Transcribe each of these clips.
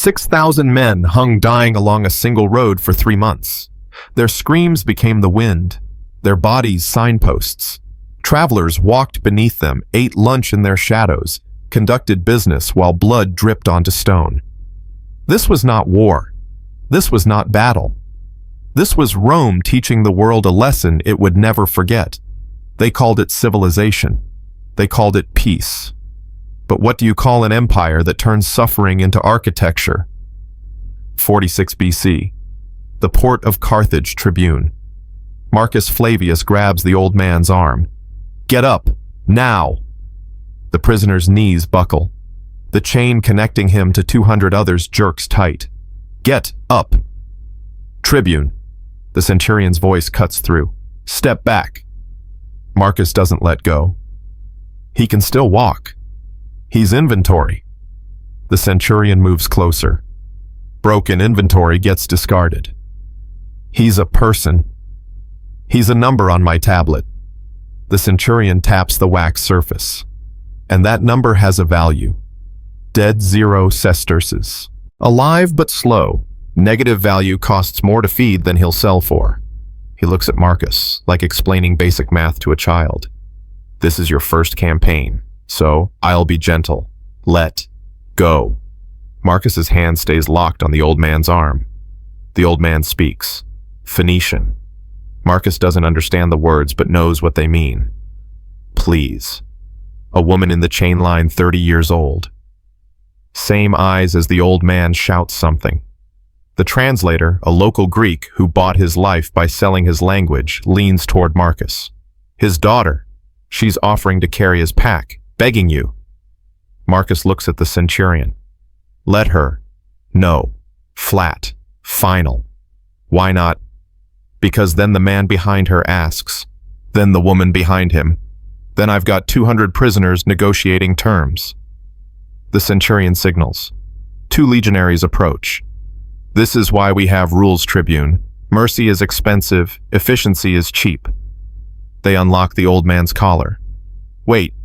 6,000 men hung dying along a single road for 3 months. Their screams became the wind, their bodies signposts. Travelers walked beneath them, ate lunch in their shadows, conducted business while blood dripped onto stone. This was not war. This was not battle. This was Rome teaching the world a lesson it would never forget. They called it civilization. They called it peace. But what do you call an empire that turns suffering into architecture? 46 BC. The port of Carthage Tribune. Marcus Flavius grabs the old man's arm. Get up, now! The prisoner's knees buckle. The chain connecting him to 200 others jerks tight. Get up! Tribune. The centurion's voice cuts through. Step back. Marcus doesn't let go. He can still walk. He's inventory. The centurion moves closer. Broken inventory gets discarded. He's a person. He's a number on my tablet. The centurion taps the wax surface. And that number has a value. Dead 0 sesterces. Alive but slow. Negative value costs more to feed than he'll sell for. He looks at Marcus, like explaining basic math to a child. This is your first campaign, so I'll be gentle. Let go. Marcus's hand stays locked on the old man's arm. The old man speaks. Phoenician. Marcus doesn't understand the words but knows what they mean. Please. A woman in the chain line 30 years old. Same eyes as the old man shouts something. The translator, a local Greek who bought his life by selling his language, leans toward Marcus. His daughter. She's offering to carry his pack, begging you. Marcus looks at the centurion. Let her. No. Flat. Final. Why not? Because then the man behind her asks. Then the woman behind him. Then I've got 200 prisoners negotiating terms. The centurion signals. 2 legionaries approach. This is why we have rules, Tribune. Mercy is expensive, efficiency is cheap. They unlock the old man's collar. Wait,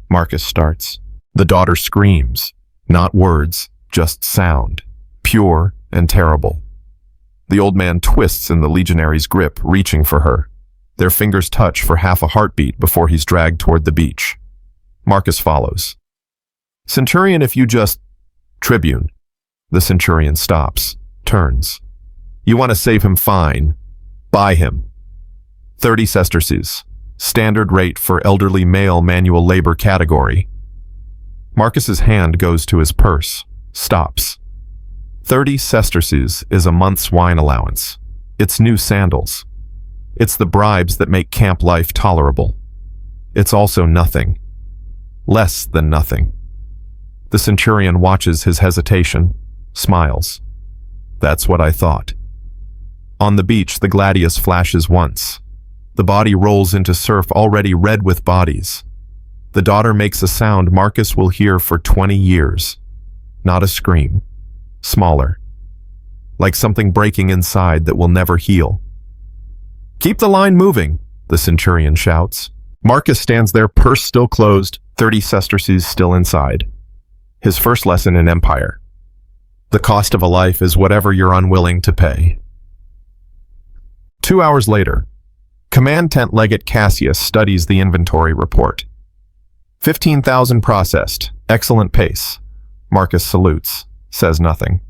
Marcus starts. The daughter screams. Not words, just sound. Pure and terrible. The old man twists in the legionary's grip, reaching for her. Their fingers touch for half a heartbeat before he's dragged toward the beach. Marcus follows. Centurion, if you just... Tribune. The centurion stops, turns. You want to save him, fine. Buy him. 30 sesterces. Standard rate for elderly male manual labor category. Marcus's hand goes to his purse, stops. 30 sesterces is a month's wine allowance. It's new sandals. It's the bribes that make camp life tolerable. It's also nothing. Less than nothing. The centurion watches his hesitation, smiles. That's what I thought. On the beach, the gladius flashes once. The body rolls into surf already red with bodies. The daughter makes a sound Marcus will hear for 20 years. Not a scream. Smaller. Like something breaking inside that will never heal. Keep the line moving, the centurion shouts. Marcus stands there, purse still closed, 30 sesterces still inside. His first lesson in empire. The cost of a life is whatever you're unwilling to pay. 2 hours later, Command Tent Legate Cassius studies the inventory report. 15,000 processed. Excellent pace. Marcus salutes, says nothing.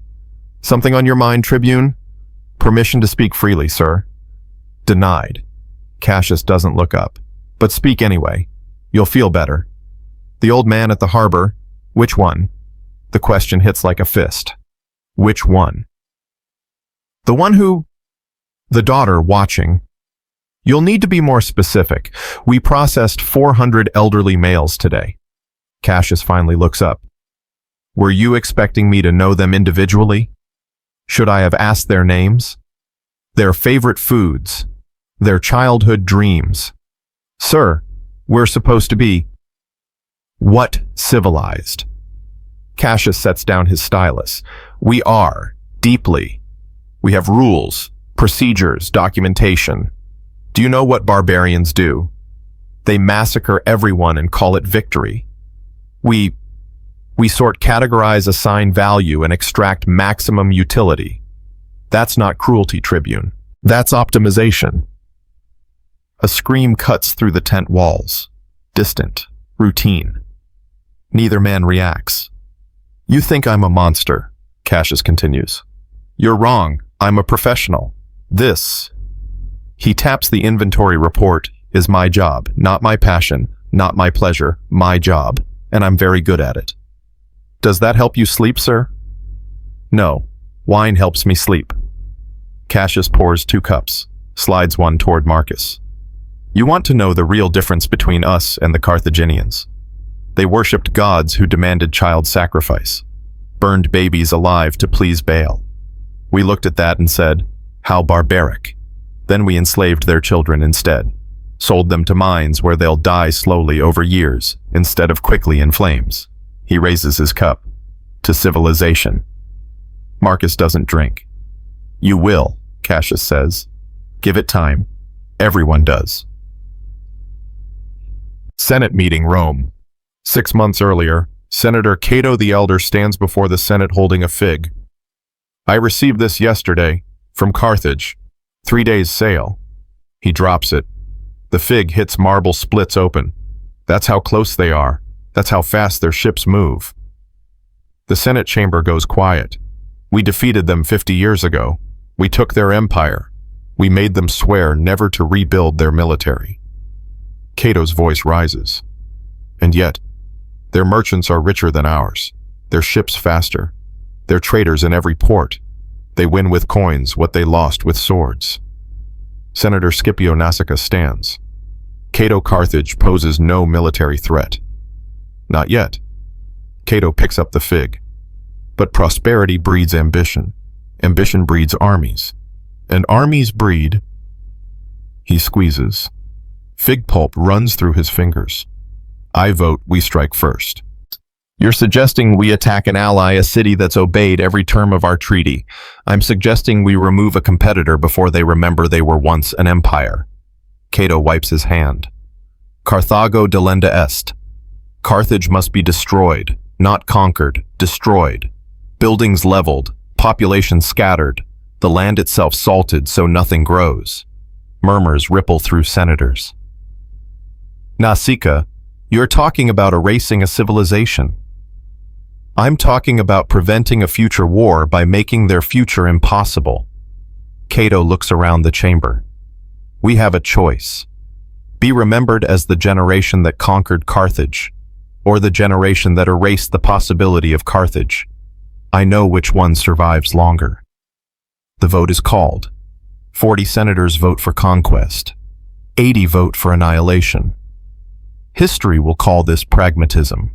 Something on your mind, Tribune? Permission to speak freely, sir. Denied. Cassius doesn't look up. But speak anyway. You'll feel better. The old man at the harbor. Which one? The question hits like a fist. Which one? The one who... The daughter watching. You'll need to be more specific. We processed 400 elderly males today. Cassius finally looks up. Were you expecting me to know them individually? Should I have asked their names? Their favorite foods? Their childhood dreams? Sir, we're supposed to be... What civilized? Cassius sets down his stylus. We are, deeply. We have rules, procedures, documentation. Do you know what barbarians do? They massacre everyone and call it victory. We We sort, categorize, assign value, and extract maximum utility. That's not cruelty, Tribune. That's optimization. A scream cuts through the tent walls. Distant. Routine. Neither man reacts. You think I'm a monster, Cassius continues. You're wrong. I'm a professional. This, he taps the inventory report, is my job, not my passion, not my pleasure, my job, and I'm very good at it. Does that help you sleep, sir? No. Wine helps me sleep. Cassius pours 2 cups, slides one toward Marcus. You want to know the real difference between us and the Carthaginians. They worshipped gods who demanded child sacrifice, burned babies alive to please Baal. We looked at that and said, how barbaric. Then we enslaved their children instead, sold them to mines where they'll die slowly over years instead of quickly in flames. He raises his cup. To civilization. Marcus doesn't drink. You will, Cassius says. Give it time. Everyone does. Senate meeting, Rome. 6 months earlier, Senator Cato the Elder stands before the Senate holding a fig. I received this yesterday, from Carthage. 3 days' sail. He drops it. The fig hits marble splits open. That's how close they are. That's how fast their ships move. The Senate chamber goes quiet. We defeated them 50 years ago. We took their empire. We made them swear never to rebuild their military. Cato's voice rises. And yet, their merchants are richer than ours. Their ships faster. Their traders in every port. They win with coins what they lost with swords. Senator Scipio Nasica stands. Cato Carthage poses no military threat. Not yet. Cato picks up the fig. But prosperity breeds ambition. Ambition breeds armies. And armies breed... He squeezes. Fig pulp runs through his fingers. I vote we strike first. You're suggesting we attack an ally, a city that's obeyed every term of our treaty. I'm suggesting we remove a competitor before they remember they were once an empire. Cato wipes his hand. Carthago delenda est. Carthage must be destroyed, not conquered, destroyed. Buildings leveled, population scattered, the land itself salted so nothing grows. Murmurs ripple through senators. Nasica, you're talking about erasing a civilization. I'm talking about preventing a future war by making their future impossible. Cato looks around the chamber. We have a choice. Be remembered as the generation that conquered Carthage, or the generation that erased the possibility of Carthage. I know which one survives longer. The vote is called. 40 senators vote for conquest. 80 vote for annihilation. History will call this pragmatism.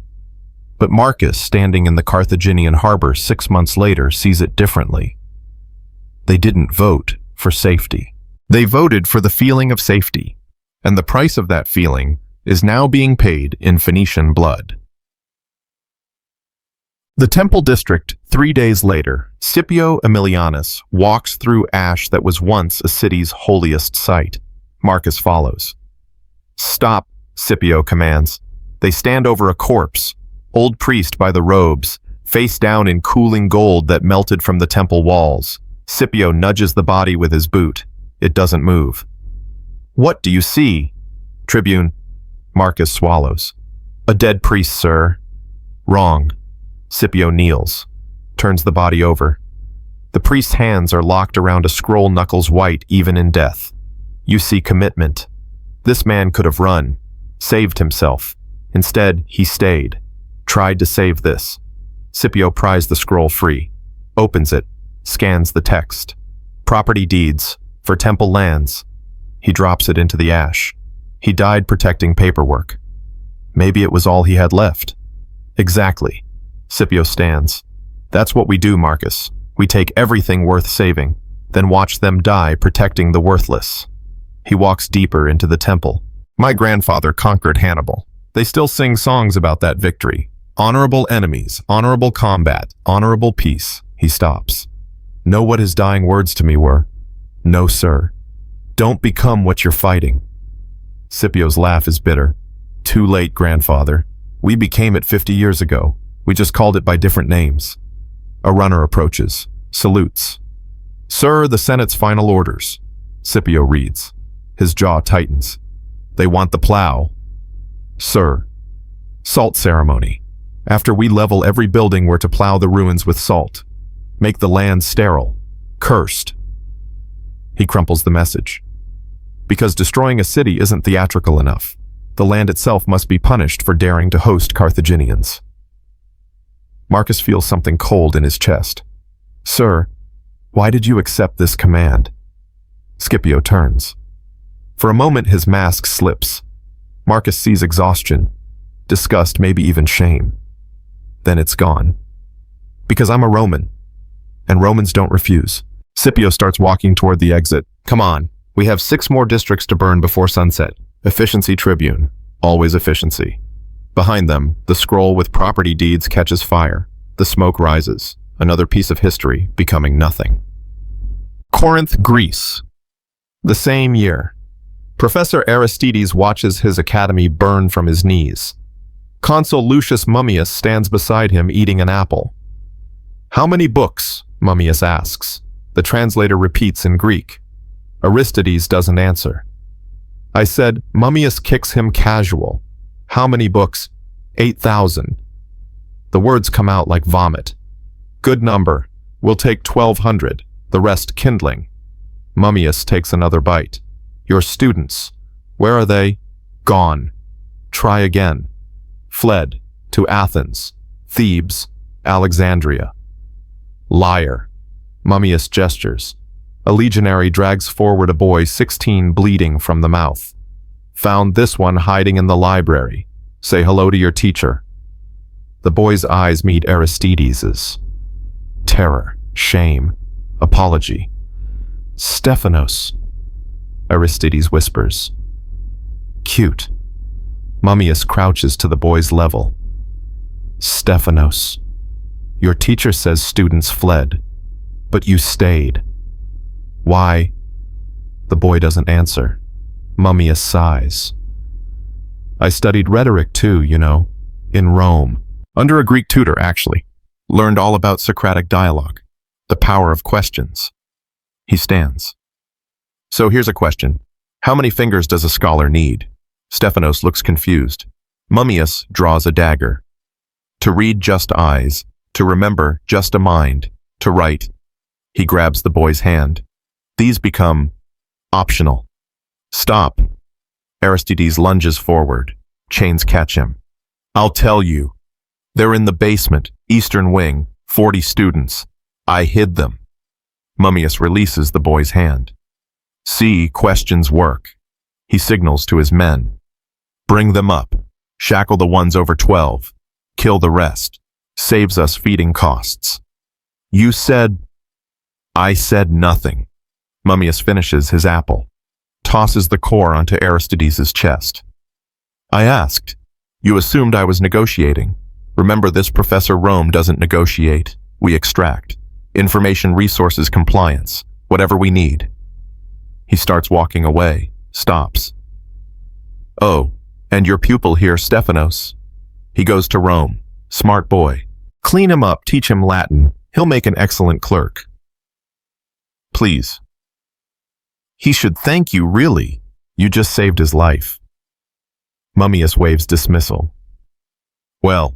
But Marcus, standing in the Carthaginian harbor 6 months later, sees it differently. They didn't vote for safety. They voted for the feeling of safety, and the price of that feeling is now being paid in Phoenician blood. The Temple District, 3 days later, Scipio Aemilianus walks through ash that was once a city's holiest site. Marcus follows. Stop, Scipio commands. They stand over a corpse, old priest by the robes, face down in cooling gold that melted from the temple walls. Scipio nudges the body with his boot. It doesn't move. What do you see? Tribune. Marcus swallows. A dead priest, sir. Wrong. Scipio kneels, turns the body over. The priest's hands are locked around a scroll knuckles white even in death. You see commitment. This man could have run, saved himself. Instead, he stayed, tried to save this. Scipio pries the scroll free, opens it, scans the text. Property deeds, for temple lands. He drops it into the ash. He died protecting paperwork. Maybe it was all he had left. Exactly. Scipio stands. That's what we do, Marcus. We take everything worth saving, then watch them die protecting the worthless. He walks deeper into the temple. My grandfather conquered Hannibal. They still sing songs about that victory. Honorable enemies, honorable combat, honorable peace. He stops. Know what his dying words to me were? No, sir. Don't become what you're fighting. Scipio's laugh is bitter. Too late, grandfather. We became it 50 years ago. We just called it by different names. A runner approaches, salutes. Sir, the Senate's final orders. Scipio reads. His jaw tightens. They want the plow. Sir. Salt ceremony. After we level every building, we're to plow the ruins with salt. Make the land sterile. Cursed. He crumples the message. Because destroying a city isn't theatrical enough. The land itself must be punished for daring to host Carthaginians. Marcus feels something cold in his chest. Sir, why did you accept this command? Scipio turns. For a moment his mask slips. Marcus sees exhaustion, disgust, maybe even shame. Then it's gone. Because I'm a Roman, and Romans don't refuse. Scipio starts walking toward the exit. Come on, we have 6 more districts to burn before sunset. Efficiency Tribune, always efficiency. Behind them, the scroll with property deeds catches fire. The smoke rises, another piece of history becoming nothing. Corinth, Greece. The same year. Professor Aristides watches his academy burn from his knees. Consul Lucius Mummius stands beside him eating an apple. How many books? Mummius asks. The translator repeats in Greek. Aristides doesn't answer. I said, Mummius kicks him casual. How many books? 8,000. The words come out like vomit. Good number. We'll take 1,200, the rest kindling. Mummius takes another bite. Your students. Where are they? Gone. Try again. Fled. To Athens. Thebes. Alexandria. Liar. Mummius gestures. A legionary drags forward a boy 16 bleeding from the mouth. Found this one hiding in the library. Say hello to your teacher. The boy's eyes meet Aristides's. Terror, shame, apology. Stephanos, Aristides whispers. Cute. Mummius crouches to the boy's level. Stephanos, your teacher says students fled, but you stayed. Why? The boy doesn't answer. Mummius sighs. I studied rhetoric too, you know, in Rome. Under a Greek tutor, actually. Learned all about Socratic dialogue, the power of questions. He stands. So here's a question. How many fingers does a scholar need? Stephanos looks confused. Mummius draws a dagger. To read, just eyes. To remember, just a mind. To write. He grabs the boy's hand. These become optional. Stop. Aristides lunges forward. Chains catch him. I'll tell you. They're in the basement, eastern wing, 40 students. I hid them. Mummius releases the boy's hand. See, questions work. He signals to his men. Bring them up. Shackle the ones over 12. Kill the rest. Saves us feeding costs. You said... I said nothing. Mummius finishes his apple. Tosses the core onto Aristides' chest. I asked. You assumed I was negotiating. Remember, this Professor Rome doesn't negotiate. We extract. Information resources compliance. Whatever we need. He starts walking away. Stops. Oh, and your pupil here, Stephanos. He goes to Rome. Smart boy. Clean him up, teach him Latin. He'll make an excellent clerk. Please. He should thank you, really. You just saved his life. Mummius waves dismissal. Well,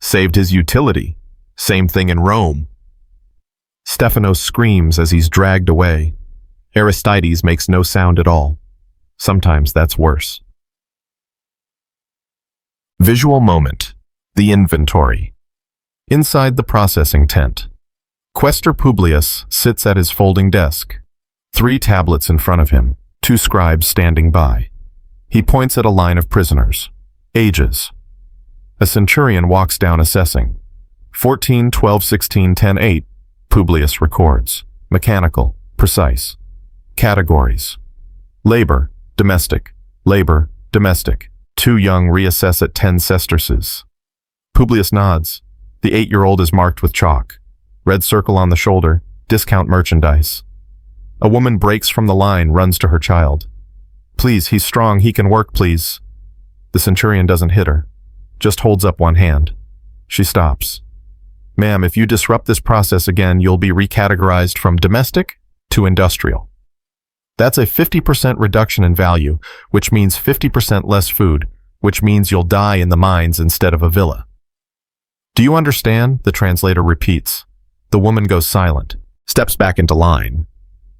saved his utility. Same thing in Rome. Stephanos screams as he's dragged away. Aristides makes no sound at all. Sometimes that's worse. Visual moment. The inventory. Inside the processing tent. Quaestor Publius sits at his folding desk. 3 tablets in front of him, 2 scribes standing by. He points at a line of prisoners. Ages. A centurion walks down assessing. 14, 12, 16, 10, 8. Publius records. Mechanical. Precise. Categories. Labor. Domestic. Labor. Domestic. 2 young reassess at 10 sesterces. Publius nods. The 8-year-old is marked with chalk. Red circle on the shoulder. Discount merchandise. A woman breaks from the line, runs to her child. Please, he's strong, he can work, please. The centurion doesn't hit her, just holds up one hand. She stops. Ma'am, if you disrupt this process again, you'll be recategorized from domestic to industrial. That's a 50% reduction in value, which means 50% less food, which means you'll die in the mines instead of a villa. Do you understand? The translator repeats. The woman goes silent, steps back into line.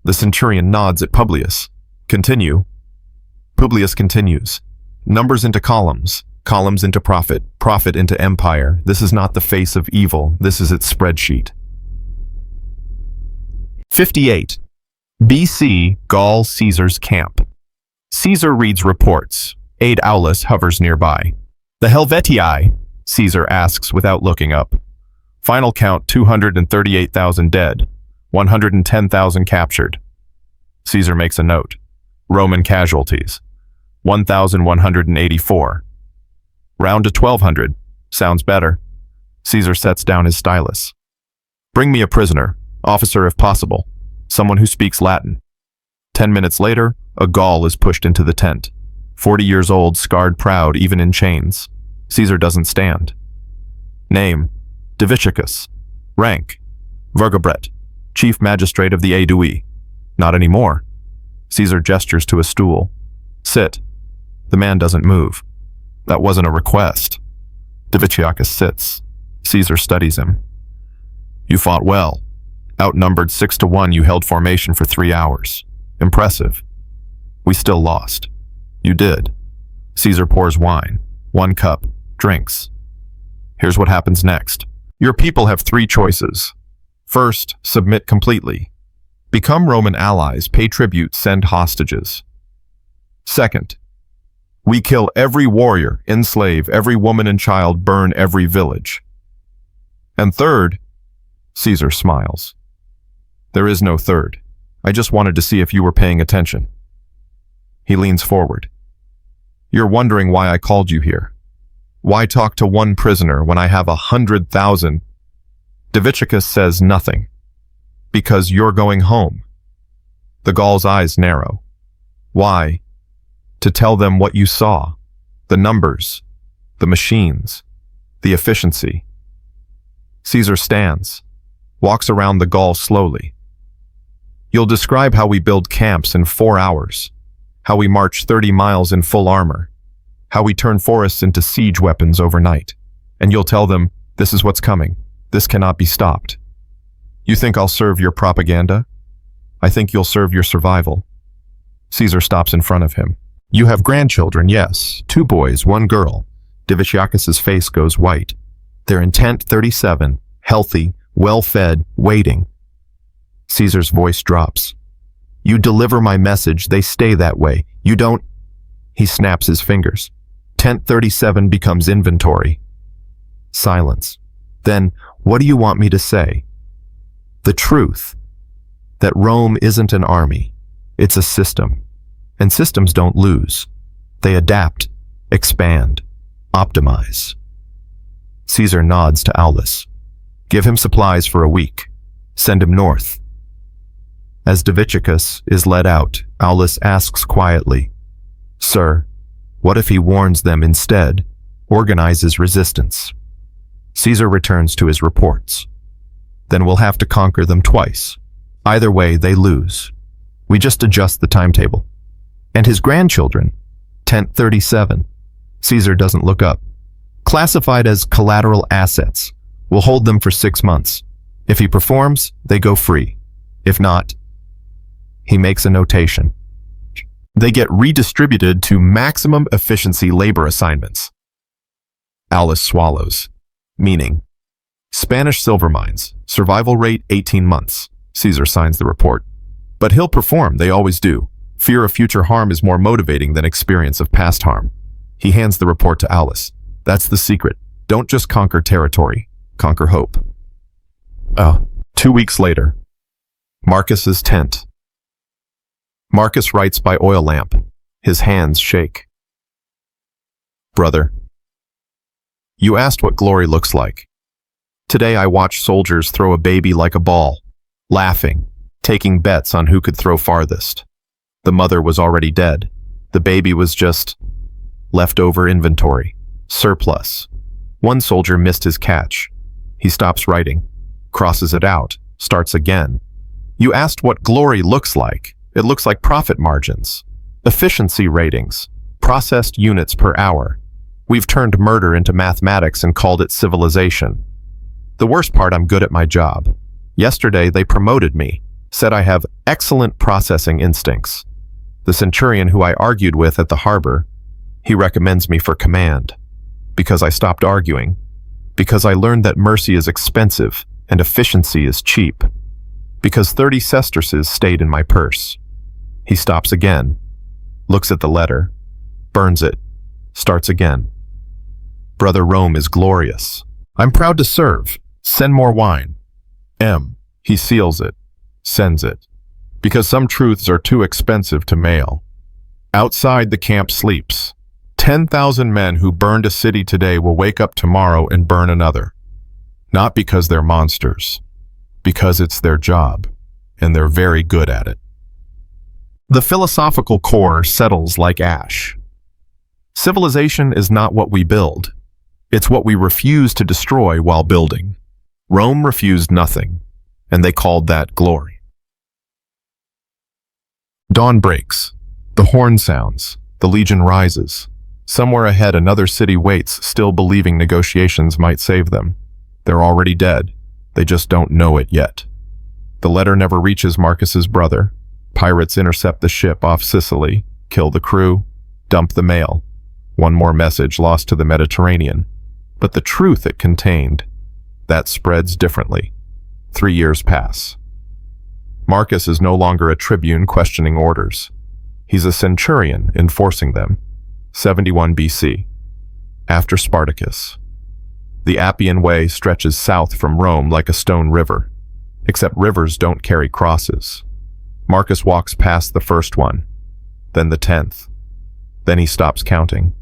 The centurion nods at Publius. Continue. Publius continues. Numbers into columns, columns into profit, profit into empire. This is not the face of evil, this is its spreadsheet. 58. BC, Gaul Caesar's camp. Caesar reads reports. Aide Aulus hovers nearby. The Helvetii? Caesar asks without looking up. Final count 238,000 dead, 110,000 captured. Caesar makes a note. Roman casualties, 1,184. Round to 1,200. Sounds better. Caesar sets down his stylus. Bring me a prisoner, officer if possible, someone who speaks Latin. 10 minutes later, a Gaul is pushed into the tent. 40 years old, scarred proud, even in chains. Caesar doesn't stand. Name, Diviciacus. Rank, Vergobret, chief magistrate of the Aedui. Not anymore. Caesar gestures to a stool. Sit. The man doesn't move. That wasn't a request. Diviciacus sits. Caesar studies him. You fought well. Outnumbered 6-1, you held formation for 3 hours. Impressive. We still lost. You did. Caesar pours wine. 1 cup. Drinks. Here's what happens next. Your people have 3 choices. First, submit completely. Become Roman allies, pay tribute, send hostages. Second, we kill every warrior, enslave every woman and child, burn every village. And third, Caesar smiles. There is no third. I just wanted to see if you were paying attention. He leans forward. You're wondering why I called you here. Why talk to 1 prisoner when I have 100,000? Diviciacus says nothing. Because you're going home. The Gaul's eyes narrow. Why? To tell them what you saw. The numbers. The machines. The efficiency. Caesar stands. Walks around the Gaul slowly. You'll describe how we build camps in 4 hours. How we march 30 miles in full armor. How we turn forests into siege weapons overnight. And you'll tell them, this is what's coming. This cannot be stopped. You think I'll serve your propaganda? I think you'll serve your survival. Caesar stops in front of him. You have grandchildren, yes. 2 boys, 1 girl. Diviciacus's face goes white. They're in tent 37, healthy, well-fed, waiting. Caesar's voice drops. You deliver my message, they stay that way. You don't... He snaps his fingers. Tent 37 becomes inventory. Silence. Then, what do you want me to say? The truth. That Rome isn't an army. It's a system. And systems don't lose. They adapt, expand, optimize. Caesar nods to Aulus. Give him supplies for a week. Send him north. As Diviciacus is led out, Aulus asks quietly, Sir, what if he warns them instead, organizes resistance? Caesar returns to his reports. Then we'll have to conquer them twice. Either way, they lose. We just adjust the timetable. And his grandchildren, tent 37. Caesar doesn't look up. Classified as collateral assets. We'll hold them for 6 months. If he performs, they go free. If not, he makes a notation. They get redistributed to maximum efficiency labor assignments. Aulus swallows. Meaning, Spanish silver mines, survival rate 18 months. Caesar signs the report. But he'll perform, they always do. Fear of future harm is more motivating than experience of past harm. He hands the report to Aulus. That's the secret. Don't just conquer territory, conquer hope. 2 weeks later. Marcus's tent. Marcus writes by oil lamp. His hands shake. Brother, you asked what glory looks like. Today I watched soldiers throw a baby like a ball, laughing, taking bets on who could throw farthest. The mother was already dead. The baby was just leftover inventory, surplus. One soldier missed his catch. He stops writing, crosses it out, starts again. You asked what glory looks like. It looks like profit margins, efficiency ratings, processed units per hour. We've turned murder into mathematics and called it civilization. The worst part, I'm good at my job. Yesterday, they promoted me, said I have excellent processing instincts. The centurion who I argued with at the harbor, he recommends me for command. Because I stopped arguing. Because I learned that mercy is expensive and efficiency is cheap. Because 30 sesterces stayed in my purse. He stops again, looks at the letter, burns it, starts again. Brother, Rome is glorious. I'm proud to serve. Send more wine. M. He seals it, sends it. Because some truths are too expensive to mail. Outside the camp sleeps. 10,000 men who burned a city today will wake up tomorrow and burn another. Not because they're monsters. Because it's their job, and they're very good at it. The philosophical core settles like ash. Civilization is not what we build. It's what we refuse to destroy while building. Rome refused nothing, and they called that glory. Dawn breaks. The horn sounds. The legion rises. Somewhere ahead, another city waits, still believing negotiations might save them. They're already dead. They just don't know it yet. The letter never reaches Marcus's brother. Pirates intercept the ship off Sicily, kill the crew, dump the mail. One more message lost to the Mediterranean. But the truth it contained, that spreads differently. 3 years pass. Marcus is no longer a tribune questioning orders. He's a centurion enforcing them. 71 BC. After Spartacus. The Appian Way stretches south from Rome like a stone river. Except rivers don't carry crosses. Marcus walks past the first one, then the 10th. Then he stops counting.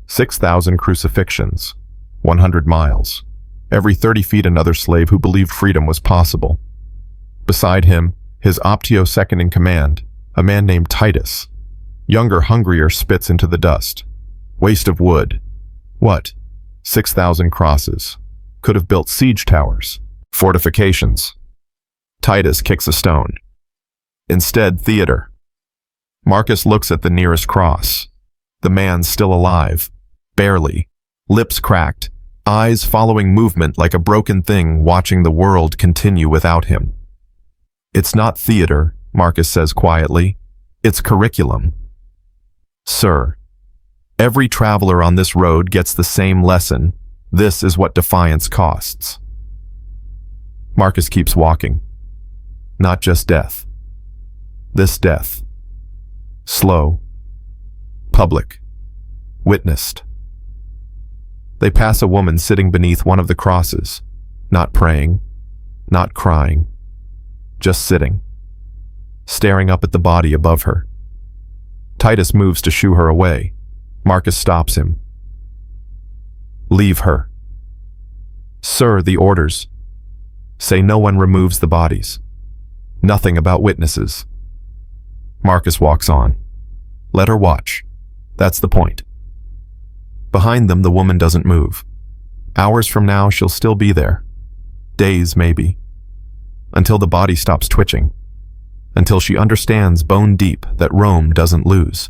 6,000 crucifixions, 100 miles. Every 30 feet another slave who believed freedom was possible. Beside him, his optio second in command, a man named Titus. Younger, hungrier, spits into the dust. Waste of wood. What? 6,000 crosses. Could have built siege towers, fortifications. Titus kicks a stone. Instead, theater. Marcus looks at the nearest cross. The man's still alive. Barely. Lips cracked. Eyes following movement like a broken thing watching the world continue without him. It's not theater, Marcus says quietly. It's curriculum. Sir, every traveler on this road gets the same lesson. This is what defiance costs. Marcus keeps walking. Not just death. This death. Slow. Public. Witnessed. They pass a woman sitting beneath one of the crosses, not praying, not crying, just sitting, staring up at the body above her. Titus moves to shoo her away. Marcus stops him. Leave her. Sir, the orders. Say no one removes the bodies. Nothing about witnesses. Marcus walks on. Let her watch. That's the point. Behind them, the woman doesn't move. Hours from now, she'll still be there. Days, maybe. Until the body stops twitching. Until she understands bone deep that Rome doesn't lose.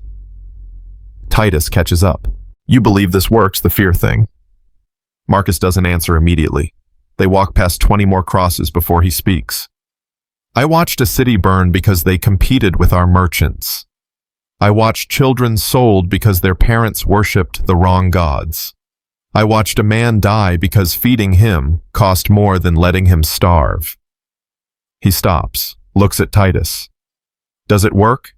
Titus catches up. You believe this works, the fear thing? Marcus doesn't answer immediately. They walk past 20 more crosses before he speaks. I watched a city burn because they competed with our merchants. I watched children sold because their parents worshipped the wrong gods. I watched a man die because feeding him cost more than letting him starve. He stops, looks at Titus. Does it work?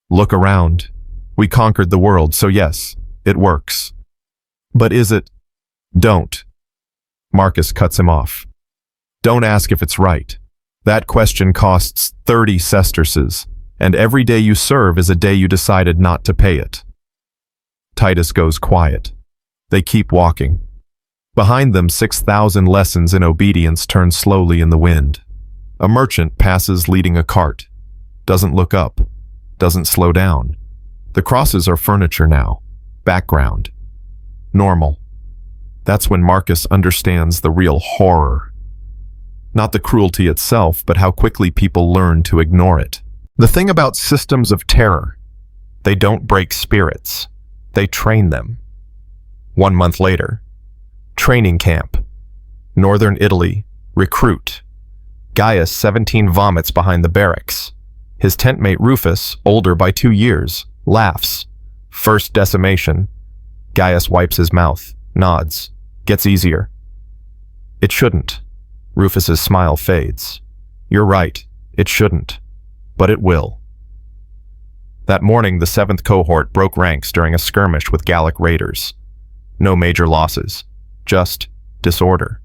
Look around. We conquered the world, so yes, it works. But is it? Don't. Marcus cuts him off. Don't ask if it's right. That question costs 30 sesterces, and every day you serve is a day you decided not to pay it. Titus goes quiet. They keep walking. Behind them, 6,000 lessons in obedience turn slowly in the wind. A merchant passes leading a cart. Doesn't look up. Doesn't slow down. The crosses are furniture now. Background. Normal. That's when Marcus understands the real horror. Not the cruelty itself, but how quickly people learn to ignore it. The thing about systems of terror, they don't break spirits, they train them. 1 month later, training camp, Northern Italy, recruit. Gaius, 17, vomits behind the barracks. His tent mate Rufus, older by 2 years, laughs. First decimation. Gaius wipes his mouth, nods, gets easier. It shouldn't. Rufus's smile fades. You're right, it shouldn't, but it will. That morning, the 7th cohort broke ranks during a skirmish with Gallic raiders. No major losses, just disorder,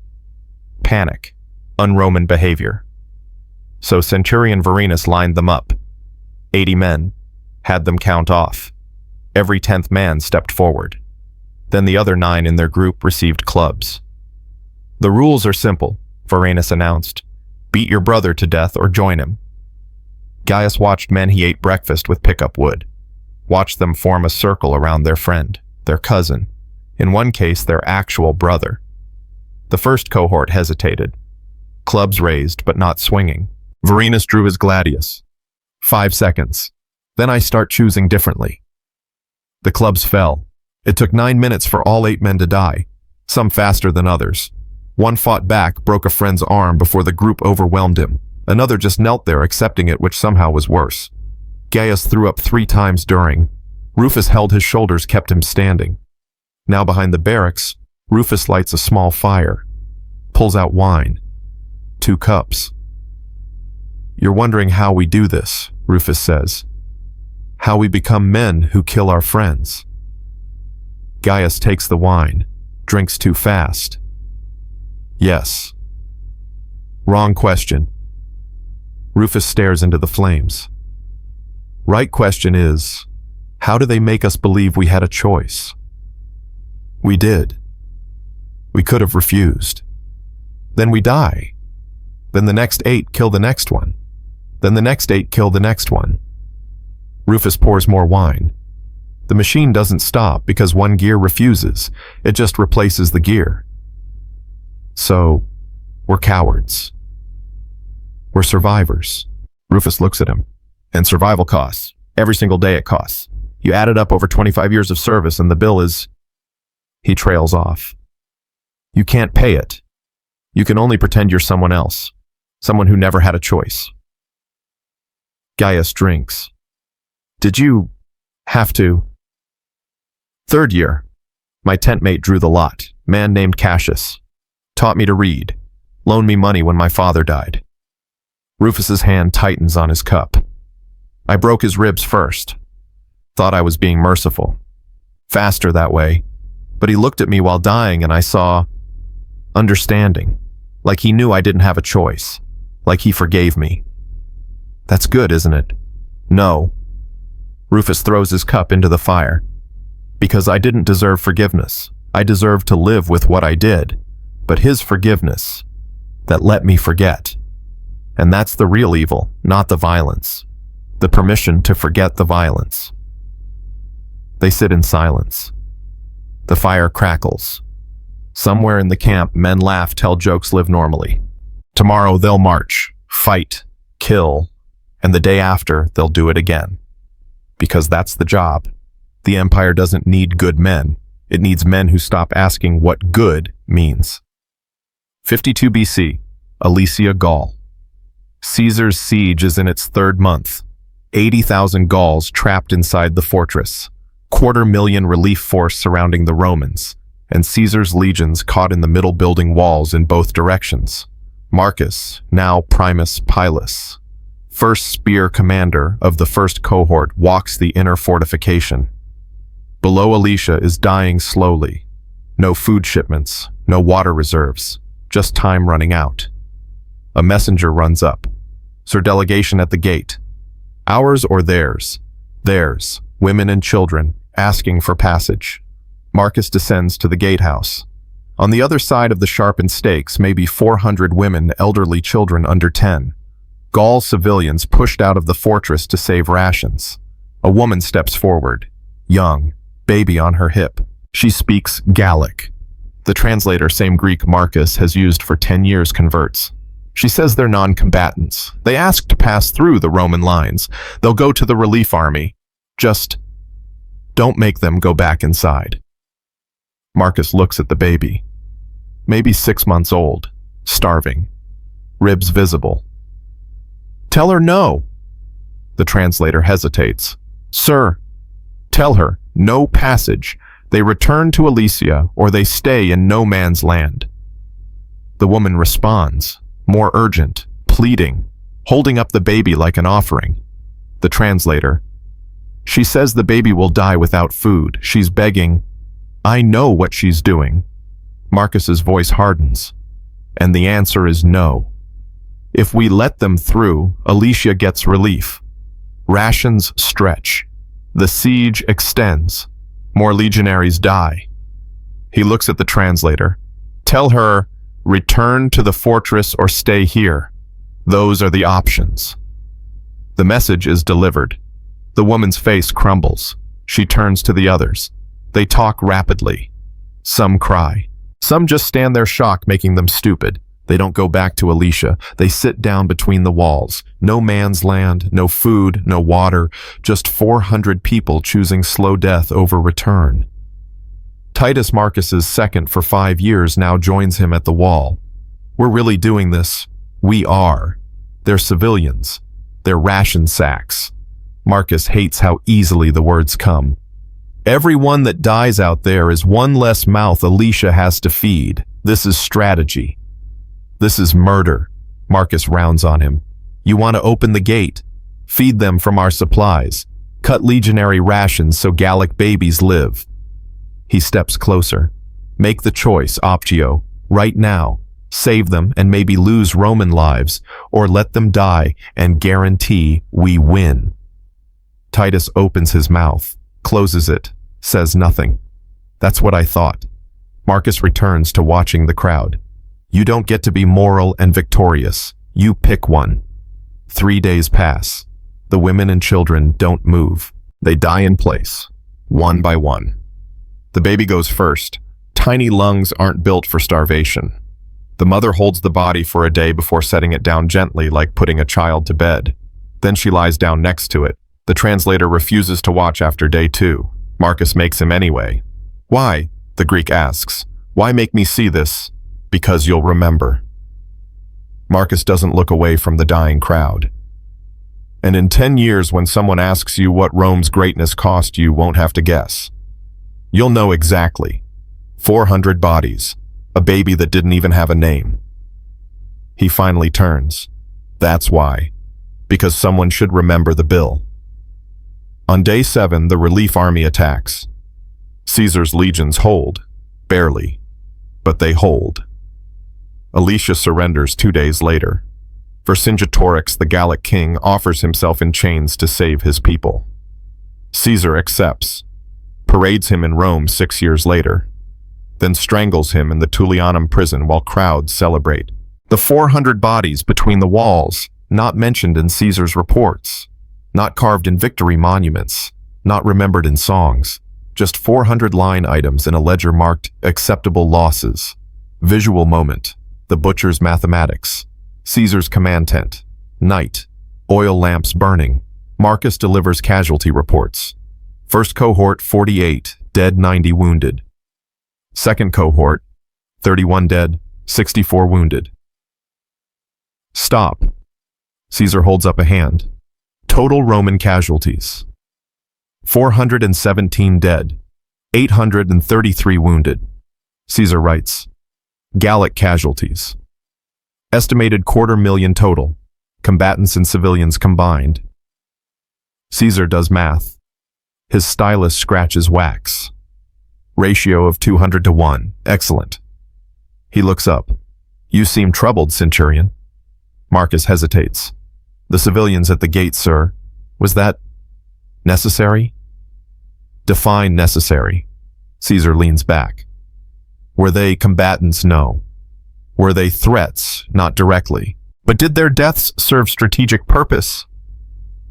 panic, un-Roman behavior. So Centurion Varenus lined them up. 80 men, had them count off. Every 10th man stepped forward. Then the other 9 in their group received clubs. The rules are simple, Varenus announced. Beat your brother to death or join him. Gaius watched men he ate breakfast with pick up wood. Watched them form a circle around their friend, their cousin, in one case their actual brother. The first cohort hesitated. Clubs raised, but not swinging. Varenus drew his gladius. 5 seconds. Then I start choosing differently. The clubs fell. It took 9 minutes for all 8 men to die, some faster than others. One fought back, broke a friend's arm before the group overwhelmed him. Another just knelt there, accepting it, which somehow was worse. Gaius threw up 3 times during. Rufus held his shoulders, kept him standing. Now behind the barracks, Rufus lights a small fire, pulls out wine. 2 cups. You're wondering how we do this, Rufus says. How we become men who kill our friends. Gaius takes the wine, drinks too fast. Yes. Wrong question. Rufus stares into the flames. Right question is, how do they make us believe we had a choice? We did. We could have refused. Then we die. Then the next 8 kill the next one. Then the next 8 kill the next one. Rufus pours more wine. The machine doesn't stop because one gear refuses. It just replaces the gear. So, we're cowards. We're survivors. Rufus looks at him. And survival costs. Every single day it costs. You add it up over 25 years of service and the bill is... He trails off. You can't pay it. You can only pretend you're someone else. Someone who never had a choice. Gaius drinks. Did you have to? 3rd year. My tent mate drew the lot. Man named Cassius. Taught me to read. Loaned me money when my father died. Rufus's hand tightens on his cup. I broke his ribs first. Thought I was being merciful. Faster that way. But he looked at me while dying and I saw understanding. Like he knew I didn't have a choice. Like he forgave me. That's good, isn't it? No. Rufus throws his cup into the fire. Because I didn't deserve forgiveness. I deserved to live with what I did. But his forgiveness, that let me forget. And that's the real evil, not the violence. The permission to forget the violence. They sit in silence. The fire crackles. Somewhere in the camp, men laugh, tell jokes, live normally. Tomorrow they'll march, fight, kill, and the day after they'll do it again. Because that's the job. The empire doesn't need good men. It needs men who stop asking what good means. 52 BC, Alesia, Gaul. Caesar's siege is in its 3rd month. 80,000 Gauls trapped inside the fortress. 250,000 relief force surrounding the Romans, and Caesar's legions caught in the middle building walls in both directions. Marcus, now Primus Pilus, first spear commander of the 1st cohort, walks the inner fortification. Below Alesia is dying slowly. No food shipments, no water reserves, just time running out. A messenger runs up. Sir, delegation at the gate. Ours or theirs? Theirs, women and children, asking for passage. Marcus descends to the gatehouse. On the other side of the sharpened stakes may be 400 women, elderly children under 10. Gaul civilians pushed out of the fortress to save rations. A woman steps forward, young, baby on her hip. She speaks Gallic. The translator, same Greek Marcus has used for 10 years, converts. She says they're non-combatants. They ask to pass through the Roman lines. They'll go to the relief army. Just don't make them go back inside. Marcus looks at the baby. Maybe 6 months old, starving, ribs visible. Tell her no. The translator hesitates. Sir, tell her, no passage. They return to Elysia or they stay in no man's land. The woman responds, more urgent, pleading, holding up the baby like an offering. The translator. She says the baby will die without food. She's begging. I know what she's doing. Marcus's voice hardens. And the answer is no. If we let them through, Elysia gets relief. Rations stretch. The siege extends. More legionaries die. He looks at the translator. Tell her, return to the fortress or stay here. Those are the options. The message is delivered. The woman's face crumbles. She turns to the others. They talk rapidly. Some cry. Some just stand there, shock making them stupid. They don't go back to Elysia. They sit down between the walls. No man's land, no food, no water, just 400 people choosing slow death over return. Titus, Marcus's second for 5 years, now joins him at the wall. We're really doing this. We are. They're civilians. They're ration sacks. Marcus hates how easily the words come. Everyone that dies out there is one less mouth Elysia has to feed. This is strategy. This is murder. Marcus rounds on him. You want to open the gate? Feed them from our supplies. Cut legionary rations so Gallic babies live. He steps closer. Make the choice, Optio, right now. Save them and maybe lose Roman lives, or let them die and guarantee we win. Titus opens his mouth, closes it, says nothing. That's what I thought. Marcus returns to watching the crowd. You don't get to be moral and victorious. You pick one. 3 days pass. The women and children don't move. They die in place, one by one. The baby goes first. Tiny lungs aren't built for starvation. The mother holds the body for a day before setting it down gently, like putting a child to bed. Then she lies down next to it. The translator refuses to watch after day 2. Marcus makes him anyway. Why? The Greek asks. Why make me see this? Because you'll remember. Marcus doesn't look away from the dying crowd. And in 10 years, when someone asks you what Rome's greatness cost, you won't have to guess. You'll know exactly. 400 bodies. A baby that didn't even have a name. He finally turns. That's why. Because someone should remember the bill. On day 7, the relief army attacks. Caesar's legions hold. Barely. But they hold. Elysia surrenders 2 days later. Vercingetorix, the Gallic king, offers himself in chains to save his people. Caesar accepts, parades him in Rome 6 years later, then strangles him in the Tullianum prison while crowds celebrate. The 400 bodies between the walls, not mentioned in Caesar's reports, not carved in victory monuments, not remembered in songs, just 400 line items in a ledger marked acceptable losses. Visual moment, the butcher's mathematics, Caesar's command tent, night, oil lamps burning. Marcus delivers casualty reports. First cohort, 48, dead, 90 wounded. Second cohort, 31 dead, 64 wounded. Stop. Caesar holds up a hand. Total Roman casualties. 417 dead, 833 wounded. Caesar writes. Gallic casualties. Estimated 250,000 total, combatants and civilians combined. Caesar does math. His stylus scratches wax. Ratio of 200 to 1. Excellent. He looks up. You seem troubled, Centurion. Marcus hesitates. The civilians at the gate, sir. Was that necessary? Define necessary. Caesar leans back. Were they combatants? No. Were they threats? Not directly. But did their deaths serve strategic purpose?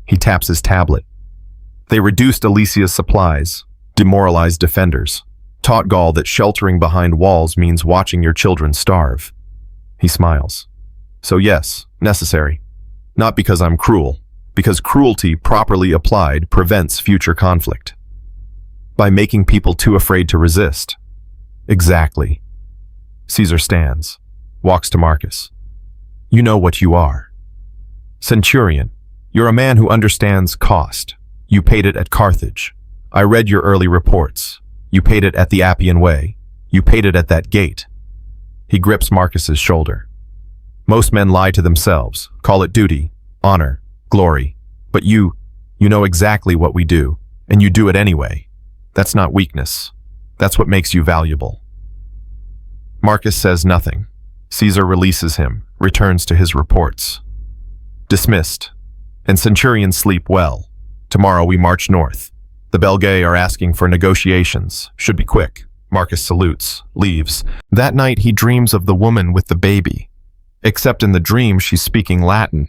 He taps his tablet. They reduced Elysia's supplies, demoralized defenders. Taught Gaul that sheltering behind walls means watching your children starve. He smiles. So yes, necessary. Not because I'm cruel, because cruelty properly applied prevents future conflict. By making people too afraid to resist. Exactly. Caesar stands, walks to Marcus. You know what you are. Centurion, you're a man who understands cost. You paid it at Carthage. I read your early reports. You paid it at the Appian Way. You paid it at that gate. He grips Marcus's shoulder. Most men lie to themselves, call it duty, honor, glory. But you know exactly what we do, and you do it anyway. That's not weakness. That's what makes you valuable. Marcus says nothing. Caesar releases him, returns to his reports. Dismissed. And Centurions sleep well. Tomorrow we march north. The Belgae are asking for negotiations. Should be quick. Marcus salutes, leaves. That night he dreams of the woman with the baby. Except in the dream she's speaking Latin.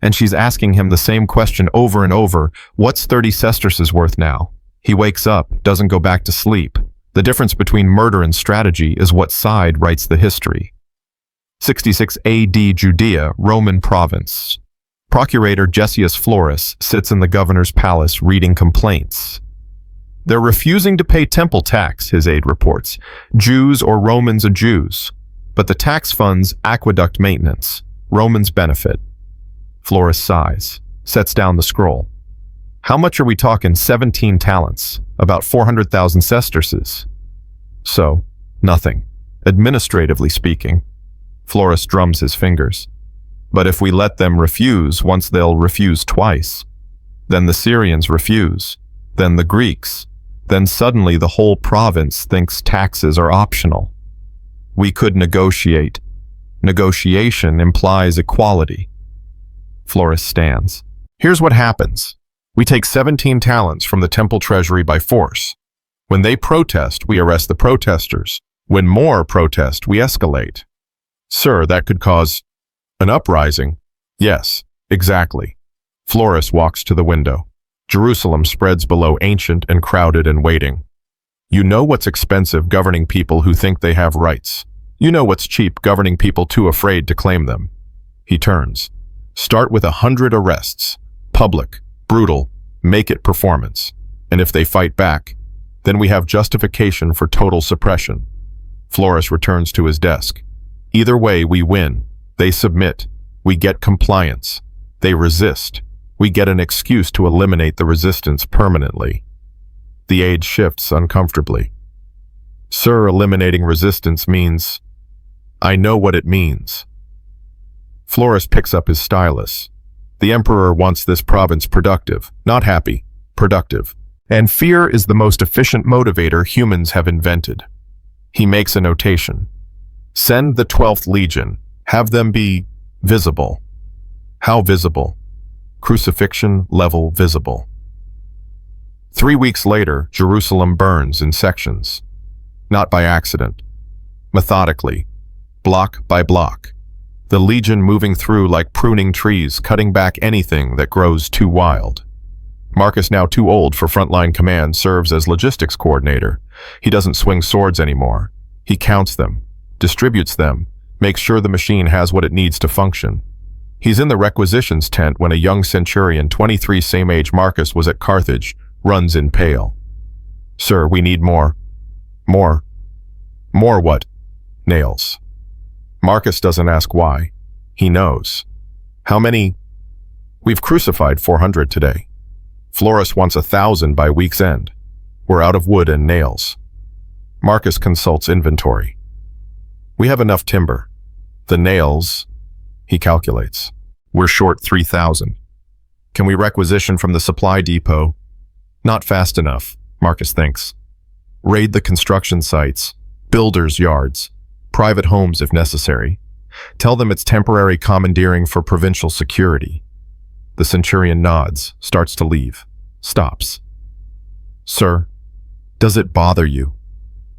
And she's asking him the same question over and over. What's 30 sesterces worth now? He wakes up, doesn't go back to sleep. The difference between murder and strategy is what side writes the history. 66 AD Judea, Roman province. Procurator Gessius Florus sits in the governor's palace reading complaints. They're refusing to pay temple tax, his aide reports. Jews or Romans are Jews. But the tax funds aqueduct maintenance. Romans benefit. Florus sighs, sets down the scroll. How much are we talking? 17 talents, about 400,000 sesterces. So, nothing, administratively speaking. Florus drums his fingers. But if we let them refuse once, they'll refuse twice. Then the Syrians refuse. Then the Greeks. Then suddenly the whole province thinks taxes are optional. We could negotiate. Negotiation implies equality. Florus stands. Here's what happens. We take 17 talents from the temple treasury by force. When they protest, we arrest the protesters. When more protest, we escalate. Sir, that could cause an uprising. Yes, exactly. Florus walks to the window. Jerusalem spreads below, ancient and crowded and waiting. You know what's expensive, governing people who think they have rights. You know what's cheap, governing people too afraid to claim them. He turns. Start with 100 arrests. Public, brutal, make it performance. And if they fight back, then we have justification for total suppression. Florus returns to his desk. Either way, we win. They submit. We get compliance. They resist. We get an excuse to eliminate the resistance permanently. The aide shifts uncomfortably. Sir, eliminating resistance means... I know what it means. Florus picks up his stylus. The emperor wants this province productive, not happy, productive. And fear is the most efficient motivator humans have invented. He makes a notation. Send the 12th Legion. Have them be visible. How visible? Crucifixion level visible. 3 weeks later, Jerusalem burns in sections. Not by accident. Methodically. Block by block. The legion moving through like pruning trees, cutting back anything that grows too wild. Marcus, now too old for frontline command, serves as logistics coordinator. He doesn't swing swords anymore. He counts them, distributes them, makes sure the machine has what it needs to function. He's in the requisitions tent when a young centurion, 23, same age Marcus, was at Carthage, runs in pale. Sir, we need more. More. More what? Nails. Marcus doesn't ask why. He knows. How many? We've crucified 400 today. Florus wants 1,000 by week's end. We're out of wood and nails. Marcus consults inventory. We have enough timber. The nails, he calculates. We're short 3,000. Can we requisition from the supply depot? Not fast enough, Marcus thinks. Raid the construction sites, builders' yards, private homes if necessary. Tell them it's temporary commandeering for provincial security. The centurion nods, starts to leave, stops. Sir, does it bother you?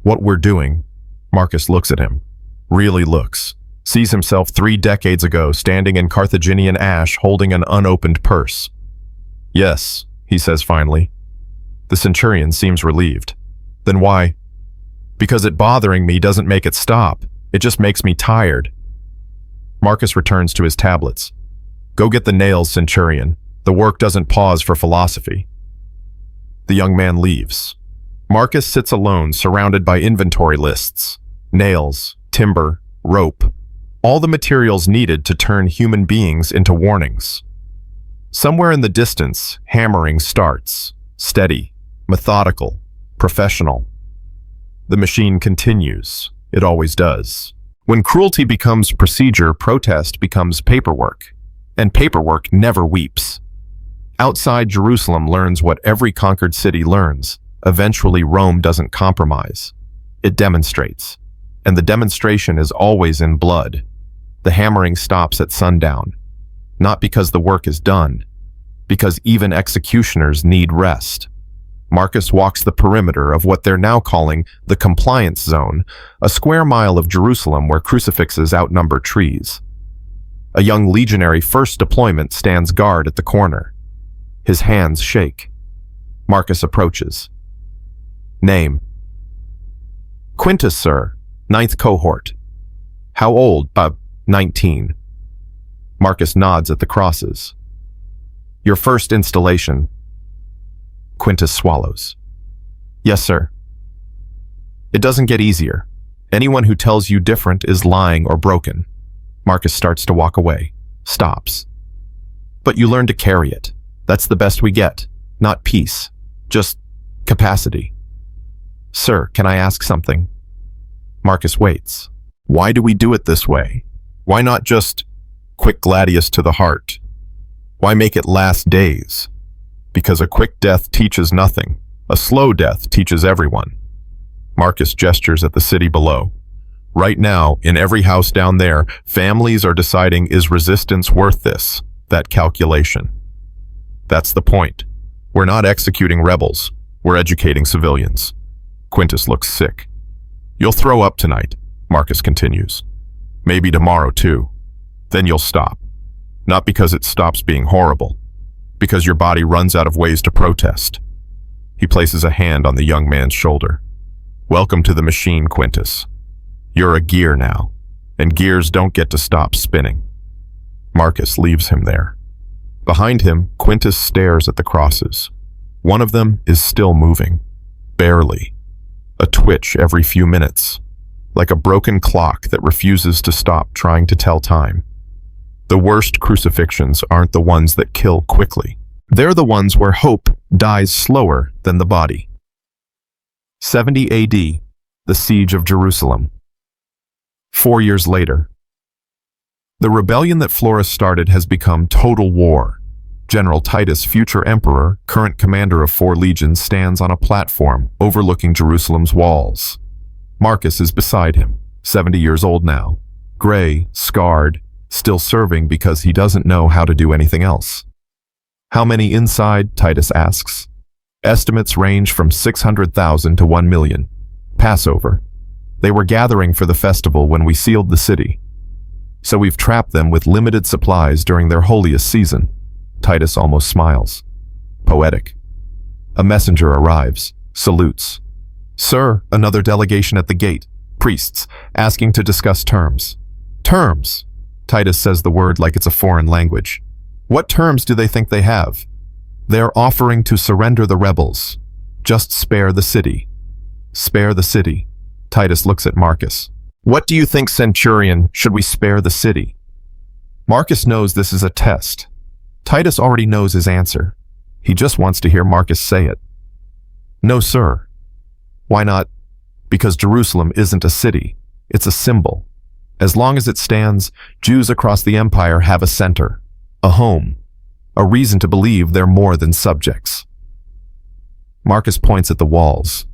What we're doing? Marcus looks at him, really looks, sees himself 3 decades ago standing in Carthaginian ash holding an unopened purse. Yes, he says finally. The centurion seems relieved. Then why? Because it bothering me doesn't make it stop. It just makes me tired. Marcus returns to his tablets. Go get the nails, Centurion. The work doesn't pause for philosophy. The young man leaves. Marcus sits alone, surrounded by inventory lists. Nails, timber, rope. All the materials needed to turn human beings into warnings. Somewhere in the distance, hammering starts. Steady, methodical, professional. The machine continues. It always does. When cruelty becomes procedure, protest becomes paperwork. And paperwork never weeps. Outside Jerusalem learns what every conquered city learns. Eventually, Rome doesn't compromise. It demonstrates. And the demonstration is always in blood. The hammering stops at sundown. Not because the work is done, because even executioners need rest. Marcus walks the perimeter of what they're now calling the compliance zone, a square mile of Jerusalem where crucifixes outnumber trees. A young legionary first deployment stands guard at the corner. His hands shake. Marcus approaches. Name. Quintus, sir. 9th cohort. How old? 19. Marcus nods at the crosses. Your first installation. Quintus swallows. Yes, sir. It doesn't get easier. Anyone who tells you different is lying or broken. Marcus starts to walk away. Stops. But you learn to carry it. That's the best we get. Not peace. Just capacity. Sir, can I ask something? Marcus waits. Why do we do it this way? Why not just quick gladius to the heart? Why make it last days? Because a quick death teaches nothing. A slow death teaches everyone. Marcus gestures at the city below. Right now, in every house down there, families are deciding, is resistance worth this? That calculation. That's the point. We're not executing rebels. We're educating civilians. Quintus looks sick. You'll throw up tonight, Marcus continues. Maybe tomorrow too. Then you'll stop. Not because it stops being horrible. Because your body runs out of ways to protest. He places a hand on the young man's shoulder. Welcome to the machine, Quintus. You're a gear now, and gears don't get to stop spinning. Marcus leaves him there. Behind him, Quintus stares at the crosses. One of them is still moving. Barely. A twitch every few minutes. Like a broken clock that refuses to stop trying to tell time. The worst crucifixions aren't the ones that kill quickly. They're the ones where hope dies slower than the body. 70 AD, the Siege of Jerusalem. 4 years later. The rebellion that Florus started has become total war. General Titus, future emperor, current commander of 4 legions, stands on a platform overlooking Jerusalem's walls. Marcus is beside him, 70 years old now, gray, scarred, still serving because he doesn't know how to do anything else. How many inside? Titus asks. Estimates range from 600,000 to 1 million. Passover. They were gathering for the festival when we sealed the city. So we've trapped them with limited supplies during their holiest season. Titus almost smiles. Poetic. A messenger arrives, salutes. Sir, another delegation at the gate. Priests, asking to discuss terms. Terms? Titus says the word like it's a foreign language. What terms do they think they have? They're offering to surrender the rebels. Just spare the city. Spare the city. Titus looks at Marcus. What do you think, Centurion? Should we spare the city? Marcus knows this is a test. Titus already knows his answer. He just wants to hear Marcus say it. No, sir. Why not? Because Jerusalem isn't a city. It's a symbol. As long as it stands, Jews across the empire have a center, a home, a reason to believe they're more than subjects. Marcus points at the walls.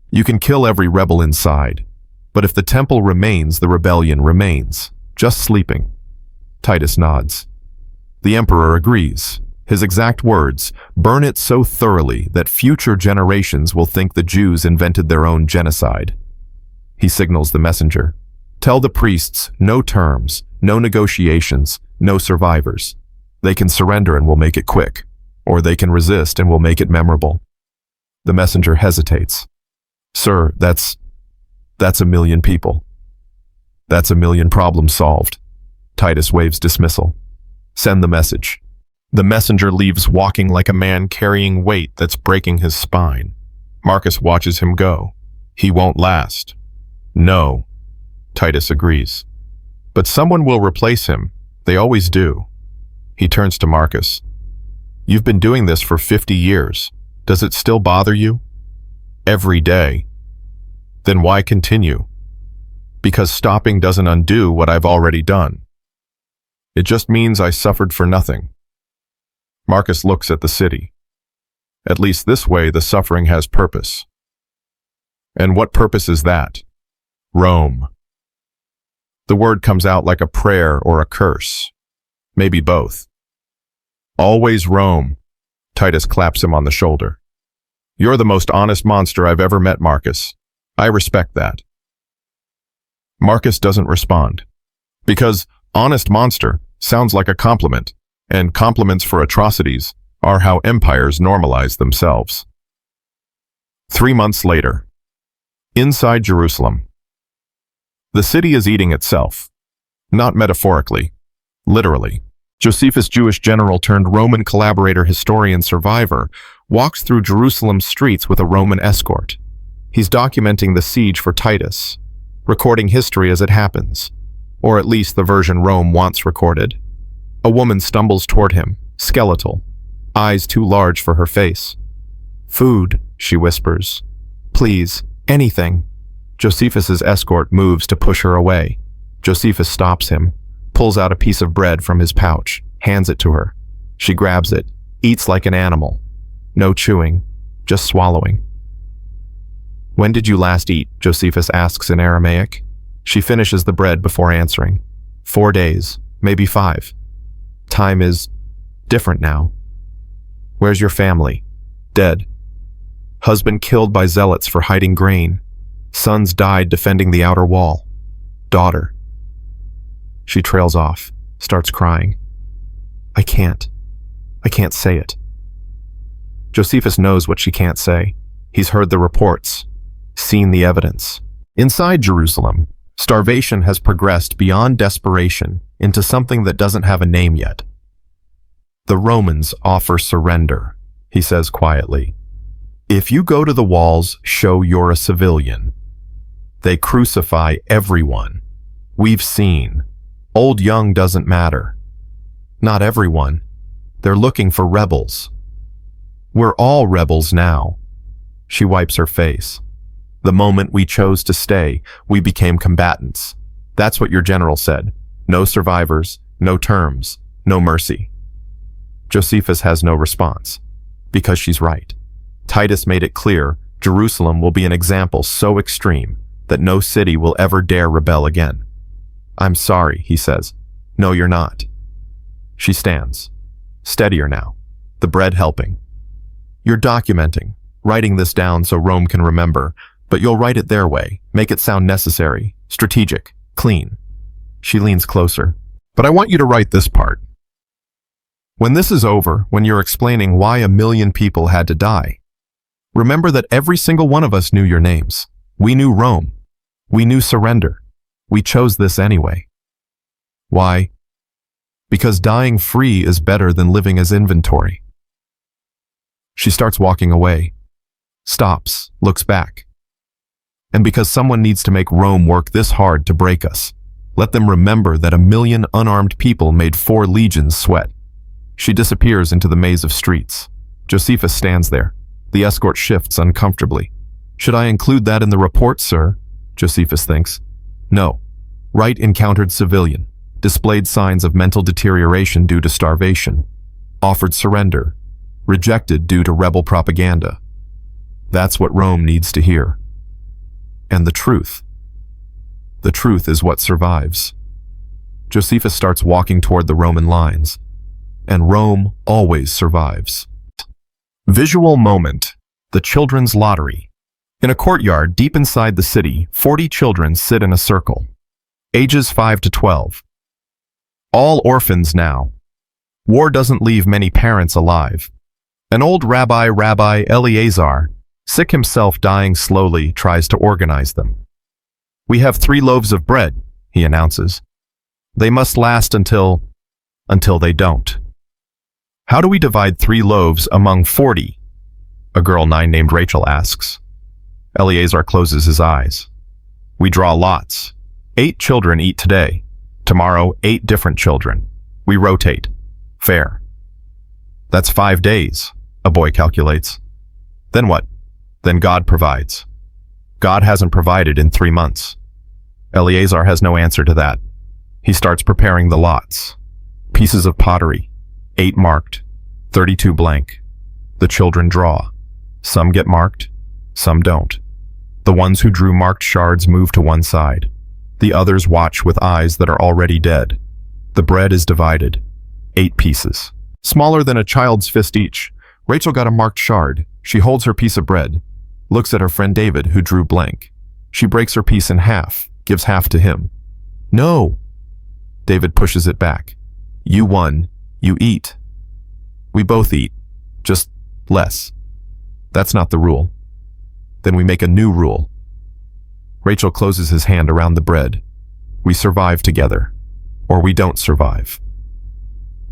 You can kill every rebel inside, but if the temple remains, the rebellion remains, just sleeping. Titus nods. The emperor agrees. His exact words, burn it so thoroughly that future generations will think the Jews invented their own genocide. He signals the messenger. Tell the priests, no terms, no negotiations, no survivors. They can surrender and we'll make it quick, or they can resist and we'll make it memorable. The messenger hesitates. Sir, that's... That's 1,000,000 people. That's 1,000,000 problems solved. Titus waves dismissal. Send the message. The messenger leaves walking like a man carrying weight that's breaking his spine. Marcus watches him go. He won't last. No, Titus agrees. But someone will replace him. They always do. He turns to Marcus. You've been doing this for 50 years. Does it still bother you? Every day. Then why continue? Because stopping doesn't undo what I've already done. It just means I suffered for nothing. Marcus looks at the city. At least this way the suffering has purpose. And what purpose is that? Rome. The word comes out like a prayer or a curse. Maybe both. Always Rome. Titus claps him on the shoulder. You're the most honest monster I've ever met, Marcus. I respect that. Marcus doesn't respond. Because honest monster sounds like a compliment, and compliments for atrocities are how empires normalize themselves. 3 months later. Inside Jerusalem. The city is eating itself. Not metaphorically. Literally. Josephus, Jewish general turned Roman collaborator, historian, survivor, walks through Jerusalem's streets with a Roman escort. He's documenting the siege for Titus, recording history as it happens, or at least the version Rome wants recorded. A woman stumbles toward him, skeletal, eyes too large for her face. Food, she whispers. Please, anything. Josephus's escort moves to push her away. Josephus stops him, pulls out a piece of bread from his pouch, hands it to her. She grabs it, eats like an animal. No chewing, just swallowing. When did you last eat? Josephus asks in Aramaic. She finishes the bread before answering. 4 days, maybe 5. Time is different now. Where's your family? Dead. Husband killed by zealots for hiding grain. Sons died defending the outer wall. Daughter. She trails off, starts crying. I can't say it. Josephus knows what she can't say. He's heard the reports, seen the evidence. Inside Jerusalem, starvation has progressed beyond desperation into something that doesn't have a name yet. The Romans offer surrender, he says quietly. If you go to the walls, show you're a civilian. They crucify everyone. We've seen. Old, young doesn't matter. Not everyone. They're looking for rebels. We're all rebels now. She wipes her face. The moment we chose to stay, we became combatants. That's what your general said. No survivors, no terms, no mercy. Josephus has no response, because she's right. Titus made it clear Jerusalem will be an example so extreme that no city will ever dare rebel again. I'm sorry, he says. No, you're not. She stands. Steadier now, the bread helping. You're documenting, writing this down so Rome can remember, but you'll write it their way, make it sound necessary, strategic, clean. She leans closer. But I want you to write this part. When this is over, when you're explaining why 1,000,000 people had to die, remember that every single one of us knew your names. We knew Rome. We knew surrender. We chose this anyway. Why? Because dying free is better than living as inventory. She starts walking away, stops, looks back. And because someone needs to make Rome work this hard to break us, let them remember that 1,000,000 unarmed people made 4 legions sweat. She disappears into the maze of streets. Josephus stands there. The escort shifts uncomfortably. Should I include that in the report, sir? Josephus thinks. No. Wright encountered civilian, displayed signs of mental deterioration due to starvation, offered surrender, rejected due to rebel propaganda. That's what Rome needs to hear. And the truth. The truth is what survives. Josephus starts walking toward the Roman lines, and Rome always survives. Visual moment. The children's lottery. In a courtyard deep inside the city, 40 children sit in a circle, ages 5 to 12. All orphans now. War doesn't leave many parents alive. An old Rabbi Eleazar, sick himself dying slowly, tries to organize them. We have 3 loaves of bread, he announces. They must last until they don't. How do we divide 3 loaves among 40? A girl 9 named Rachel asks. Eleazar closes his eyes. We draw lots. 8 children eat today. Tomorrow, 8 different children. We rotate. Fair. That's 5 days, a boy calculates. Then what? Then God provides. God hasn't provided in 3 months. Eleazar has no answer to that. He starts preparing the lots. Pieces of pottery, 8 marked, 32 blank. The children draw. Some get marked, some don't. The ones who drew marked shards move to one side. The others watch with eyes that are already dead. The bread is divided. 8 pieces. Smaller than a child's fist each. Rachel got a marked shard. She holds her piece of bread, looks at her friend David, who drew blank. She breaks her piece in half, gives half to him. No! David pushes it back. You won. You eat. We both eat. Just less. That's not the rule. Then we make a new rule. Rachel closes his hand around the bread. We survive together, or we don't survive.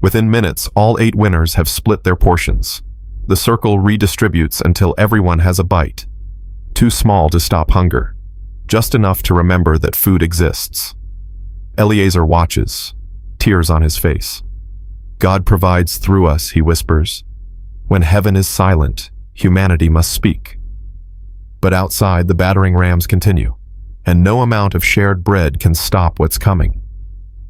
Within minutes, all 8 winners have split their portions. The circle redistributes until everyone has a bite. Too small to stop hunger. Just enough to remember that food exists. Eleazar watches, tears on his face. God provides through us, he whispers. When heaven is silent, humanity must speak. But outside, the battering rams continue, and no amount of shared bread can stop what's coming.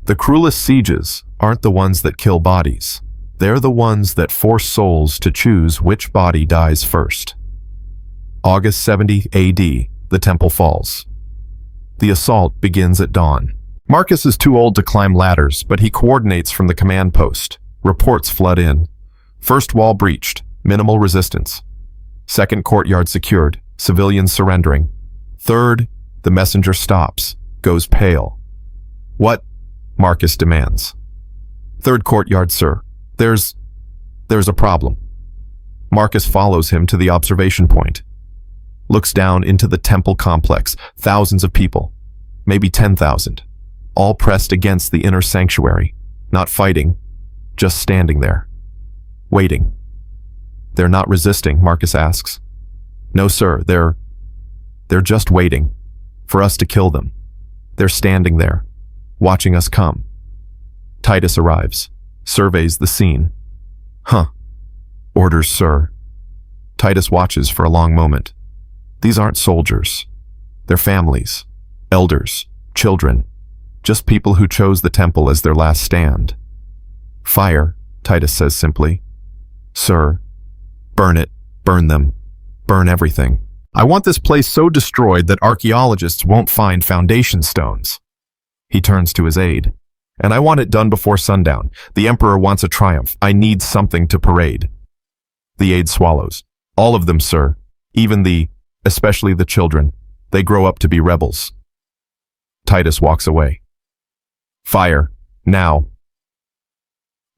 The cruelest sieges aren't the ones that kill bodies. They're the ones that force souls to choose which body dies first. August 70 AD, the temple falls. The assault begins at dawn. Marcus is too old to climb ladders, but he coordinates from the command post. Reports flood in. First wall breached, minimal resistance. Second courtyard secured, civilians surrendering. Third, the messenger stops, goes pale. What? Marcus demands. Third courtyard, sir. There's a problem. Marcus follows him to the observation point. Looks down into the temple complex, thousands of people, maybe 10,000, all pressed against the inner sanctuary, not fighting, just standing there, waiting. They're not resisting, Marcus asks. No, sir, they're just waiting for us to kill them. They're standing there, watching us come. Titus arrives, surveys the scene. Huh. Orders, sir. Titus watches for a long moment. These aren't soldiers. They're families, elders, children, just people who chose the temple as their last stand. Fire, Titus says simply. Sir, burn it, burn them, burn everything. I want this place so destroyed that archaeologists won't find foundation stones. He turns to his aide. And I want it done before sundown. The emperor wants a triumph. I need something to parade. The aide swallows. All of them, sir. Even especially the children. They grow up to be rebels. Titus walks away. Fire. Now.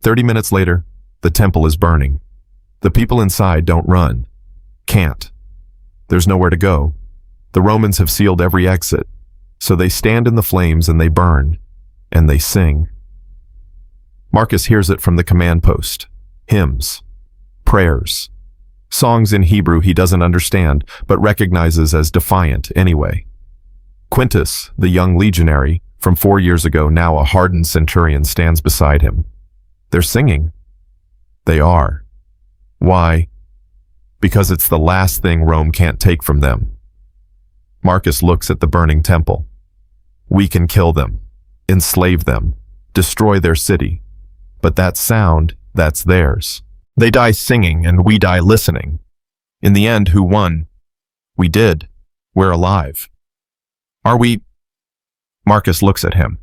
30 minutes later, the temple is burning. The people inside don't run. Can't. There's nowhere to go. The Romans have sealed every exit, so they stand in the flames and they burn, and they sing. Marcus hears it from the command post. Hymns, prayers, songs in Hebrew he doesn't understand, but recognizes as defiant anyway. Quintus, the young legionary from 4 years ago, now a hardened centurion, stands beside him. They're singing. They are. Why? Because it's the last thing Rome can't take from them. Marcus looks at the burning temple. We can kill them, enslave them, destroy their city. But that sound, that's theirs. They die singing and we die listening. In the end, who won? We did. We're alive. Are we? Marcus looks at him.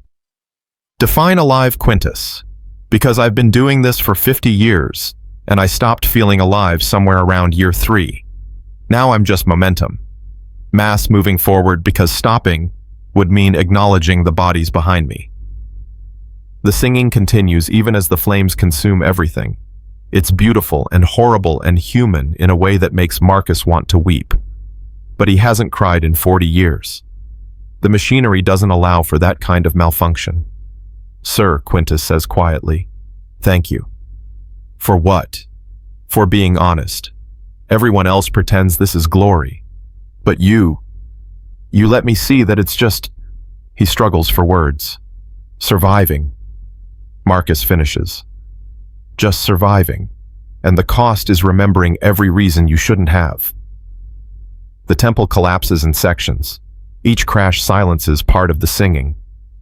Define alive, Quintus. Because I've been doing this for 50 years, and I stopped feeling alive somewhere around year 3. Now I'm just momentum. Mass moving forward because stopping would mean acknowledging the bodies behind me. The singing continues even as the flames consume everything. It's beautiful and horrible and human in a way that makes Marcus want to weep. But he hasn't cried in 40 years. The machinery doesn't allow for that kind of malfunction. Sir, Quintus says quietly. Thank you. For what? For being honest. Everyone else pretends this is glory. But you let me see that it's just... He struggles for words. Surviving. Marcus finishes. Just surviving. And the cost is remembering every reason you shouldn't have. The temple collapses in sections. Each crash silences part of the singing,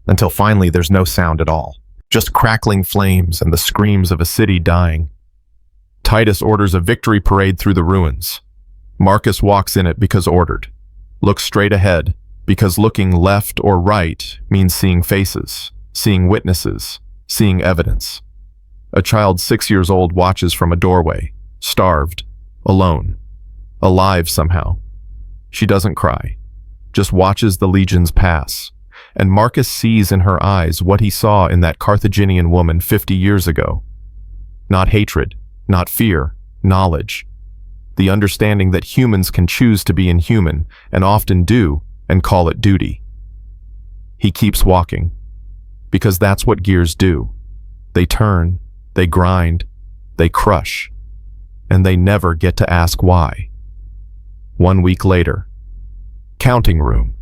until finally there's no sound at all. Just crackling flames and the screams of a city dying. Titus orders a victory parade through the ruins. Marcus walks in it because ordered. Looks straight ahead, because looking left or right means seeing faces, seeing witnesses, seeing evidence. A child 6 years old watches from a doorway, starved, alone, alive somehow. She doesn't cry, just watches the legions pass, and Marcus sees in her eyes what he saw in that Carthaginian woman 50 years ago. Not hatred, not fear, knowledge. The understanding that humans can choose to be inhuman, and often do, and call it duty. He keeps walking, because that's what gears do. They turn, they grind, they crush, and they never get to ask why. 1 week later. Counting room.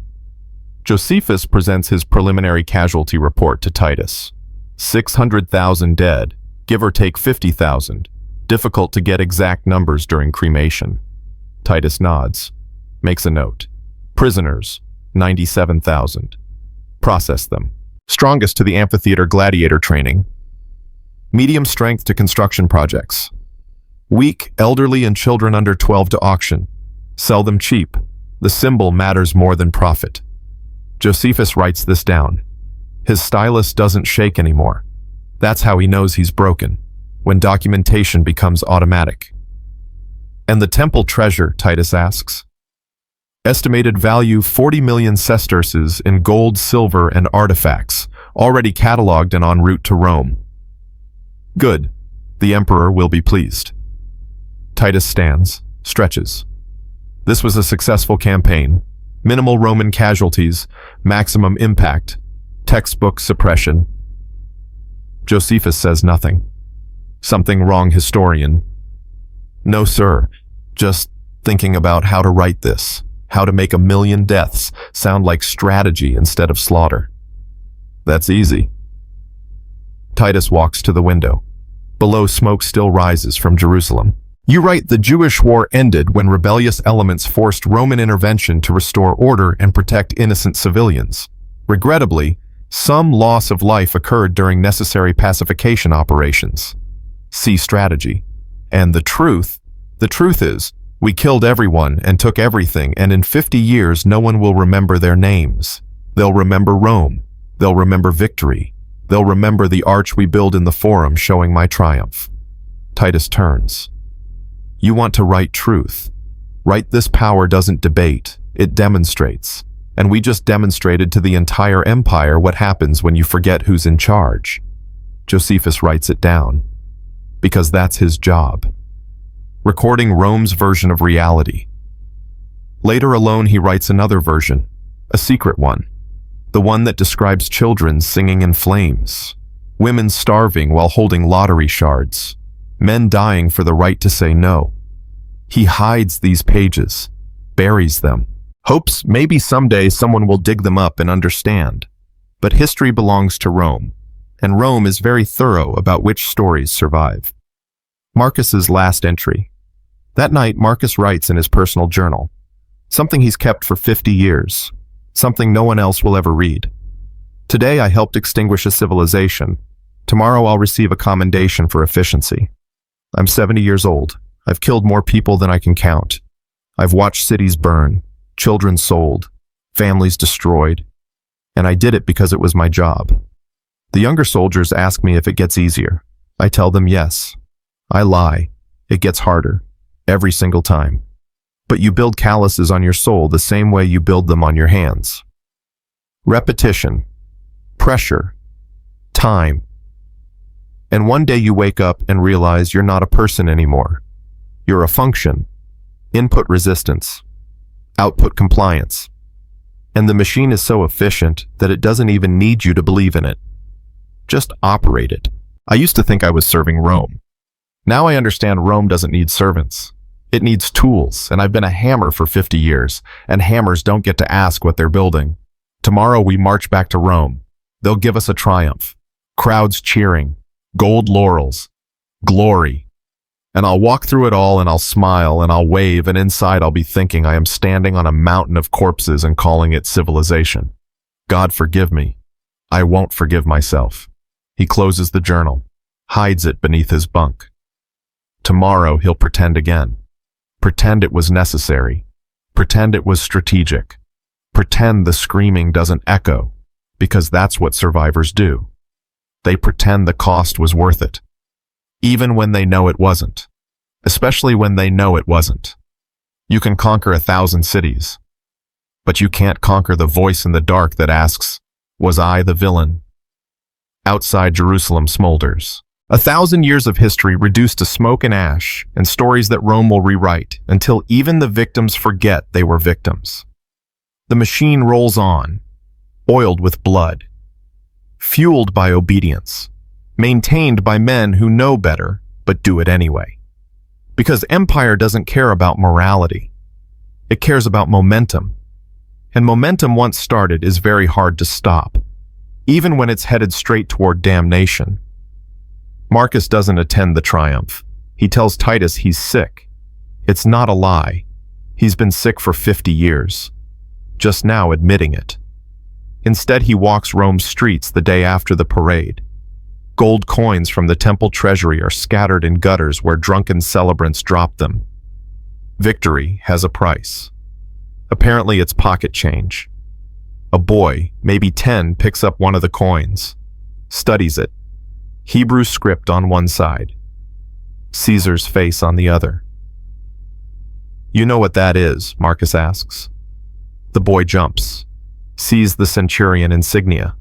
Josephus presents his preliminary casualty report to Titus. 600,000 dead, give or take 50,000. Difficult to get exact numbers during cremation. Titus nods, makes a note. Prisoners, 97,000. Process them. Strongest to the amphitheater gladiator training. Medium strength to construction projects. Weak, elderly, and children under 12 to auction. Sell them cheap. The symbol matters more than profit. Josephus writes this down. His stylus doesn't shake anymore. That's how he knows he's broken, when documentation becomes automatic. And the temple treasure, Titus asks. Estimated value 40 million sesterces in gold, silver, and artifacts, already catalogued and en route to Rome. Good. The emperor will be pleased. Titus stands, stretches. This was a successful campaign. Minimal Roman casualties, maximum impact, textbook suppression. Josephus says nothing. Something wrong, historian? No, sir. Just thinking about how to write this, how to make 1 million deaths sound like strategy instead of slaughter. That's easy. Titus walks to the window. Below, smoke still rises from Jerusalem. You write the Jewish war ended when rebellious elements forced Roman intervention to restore order and protect innocent civilians. Regrettably, some loss of life occurred during necessary pacification operations. See strategy. And the truth is, we killed everyone and took everything, and in 50 years no one will remember their names. They'll remember Rome. They'll remember victory. They'll remember the arch we build in the forum showing my triumph. Titus turns. You want to write truth. Write this power doesn't debate, it demonstrates. And we just demonstrated to the entire empire what happens when you forget who's in charge. Josephus writes it down. Because that's his job. Recording Rome's version of reality. Later alone he writes another version, a secret one. The one that describes children singing in flames, women starving while holding lottery shards, men dying for the right to say no. He hides these pages, buries them, hopes maybe someday someone will dig them up and understand. But history belongs to Rome, and Rome is very thorough about which stories survive. Marcus's last entry. That night, Marcus writes in his personal journal, something he's kept for 50 years, something no one else will ever read. Today I helped extinguish a civilization. Tomorrow I'll receive a commendation for efficiency. I'm 70 years old. I've killed more people than I can count. I've watched cities burn, children sold, families destroyed, and I did it because it was my job. The younger soldiers ask me if it gets easier. I tell them yes. I lie. It gets harder, every single time. But you build calluses on your soul the same way you build them on your hands. Repetition, pressure, time. And one day you wake up and realize you're not a person anymore. You're a function, input resistance, output compliance. And the machine is so efficient that it doesn't even need you to believe in it. Just operate it. I used to think I was serving Rome. Now I understand Rome doesn't need servants. It needs tools, and I've been a hammer for 50 years, and hammers don't get to ask what they're building. Tomorrow we march back to Rome. They'll give us a triumph. Crowds cheering. Gold laurels. Glory. And I'll walk through it all and I'll smile and I'll wave, and inside I'll be thinking I am standing on a mountain of corpses and calling it civilization. God forgive me. I won't forgive myself. He closes the journal, hides it beneath his bunk. Tomorrow he'll pretend again. Pretend it was necessary. Pretend it was strategic. Pretend the screaming doesn't echo, because that's what survivors do. They pretend the cost was worth it, even when they know it wasn't. Especially when they know it wasn't. You can conquer 1,000 cities, but you can't conquer the voice in the dark that asks, was I the villain? Outside Jerusalem smolders. 1,000 years of history reduced to smoke and ash, and stories that Rome will rewrite until even the victims forget they were victims. The machine rolls on, oiled with blood, fueled by obedience, maintained by men who know better but do it anyway. Because empire doesn't care about morality. It cares about momentum. And momentum once started is very hard to stop, even when it's headed straight toward damnation. Marcus doesn't attend the triumph. He tells Titus he's sick. It's not a lie. He's been sick for 50 years, just now admitting it. Instead, he walks Rome's streets the day after the parade. Gold coins from the temple treasury are scattered in gutters where drunken celebrants drop them. Victory has a price. Apparently it's pocket change. A boy, maybe 10, picks up one of the coins, studies it. Hebrew script on one side, Caesar's face on the other. You know what that is? Marcus asks. The boy jumps, sees the centurion insignia,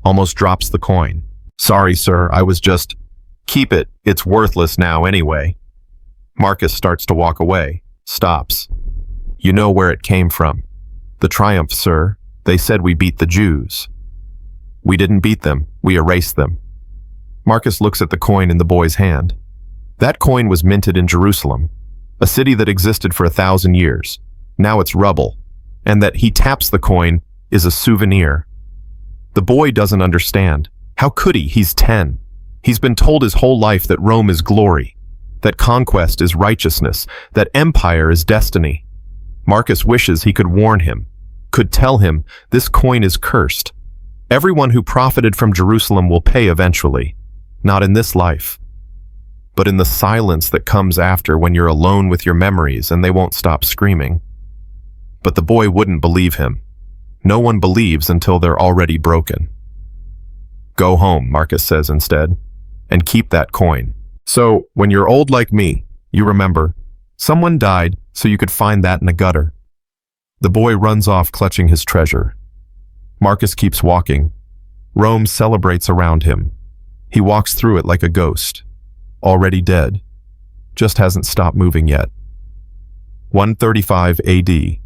almost drops the coin. Sorry, sir, I was just... Keep it, it's worthless now anyway. Marcus starts to walk away, stops. You know where it came from. The triumph, sir. They said we beat the Jews. We didn't beat them, we erased them. Marcus looks at the coin in the boy's hand. That coin was minted in Jerusalem, a city that existed for 1,000 years. Now it's rubble, and that he taps the coin is a souvenir. The boy doesn't understand. How could he? He's 10. He's been told his whole life that Rome is glory, that conquest is righteousness, that empire is destiny. Marcus wishes he could warn him, could tell him this coin is cursed. Everyone who profited from Jerusalem will pay eventually, not in this life, but in the silence that comes after when you're alone with your memories and they won't stop screaming. But the boy wouldn't believe him. No one believes until they're already broken. Go home, Marcus says instead, and keep that coin. So, when you're old like me, you remember, someone died so you could find that in a gutter. The boy runs off clutching his treasure. Marcus keeps walking. Rome celebrates around him. He walks through it like a ghost, already dead, just hasn't stopped moving yet. 135 AD,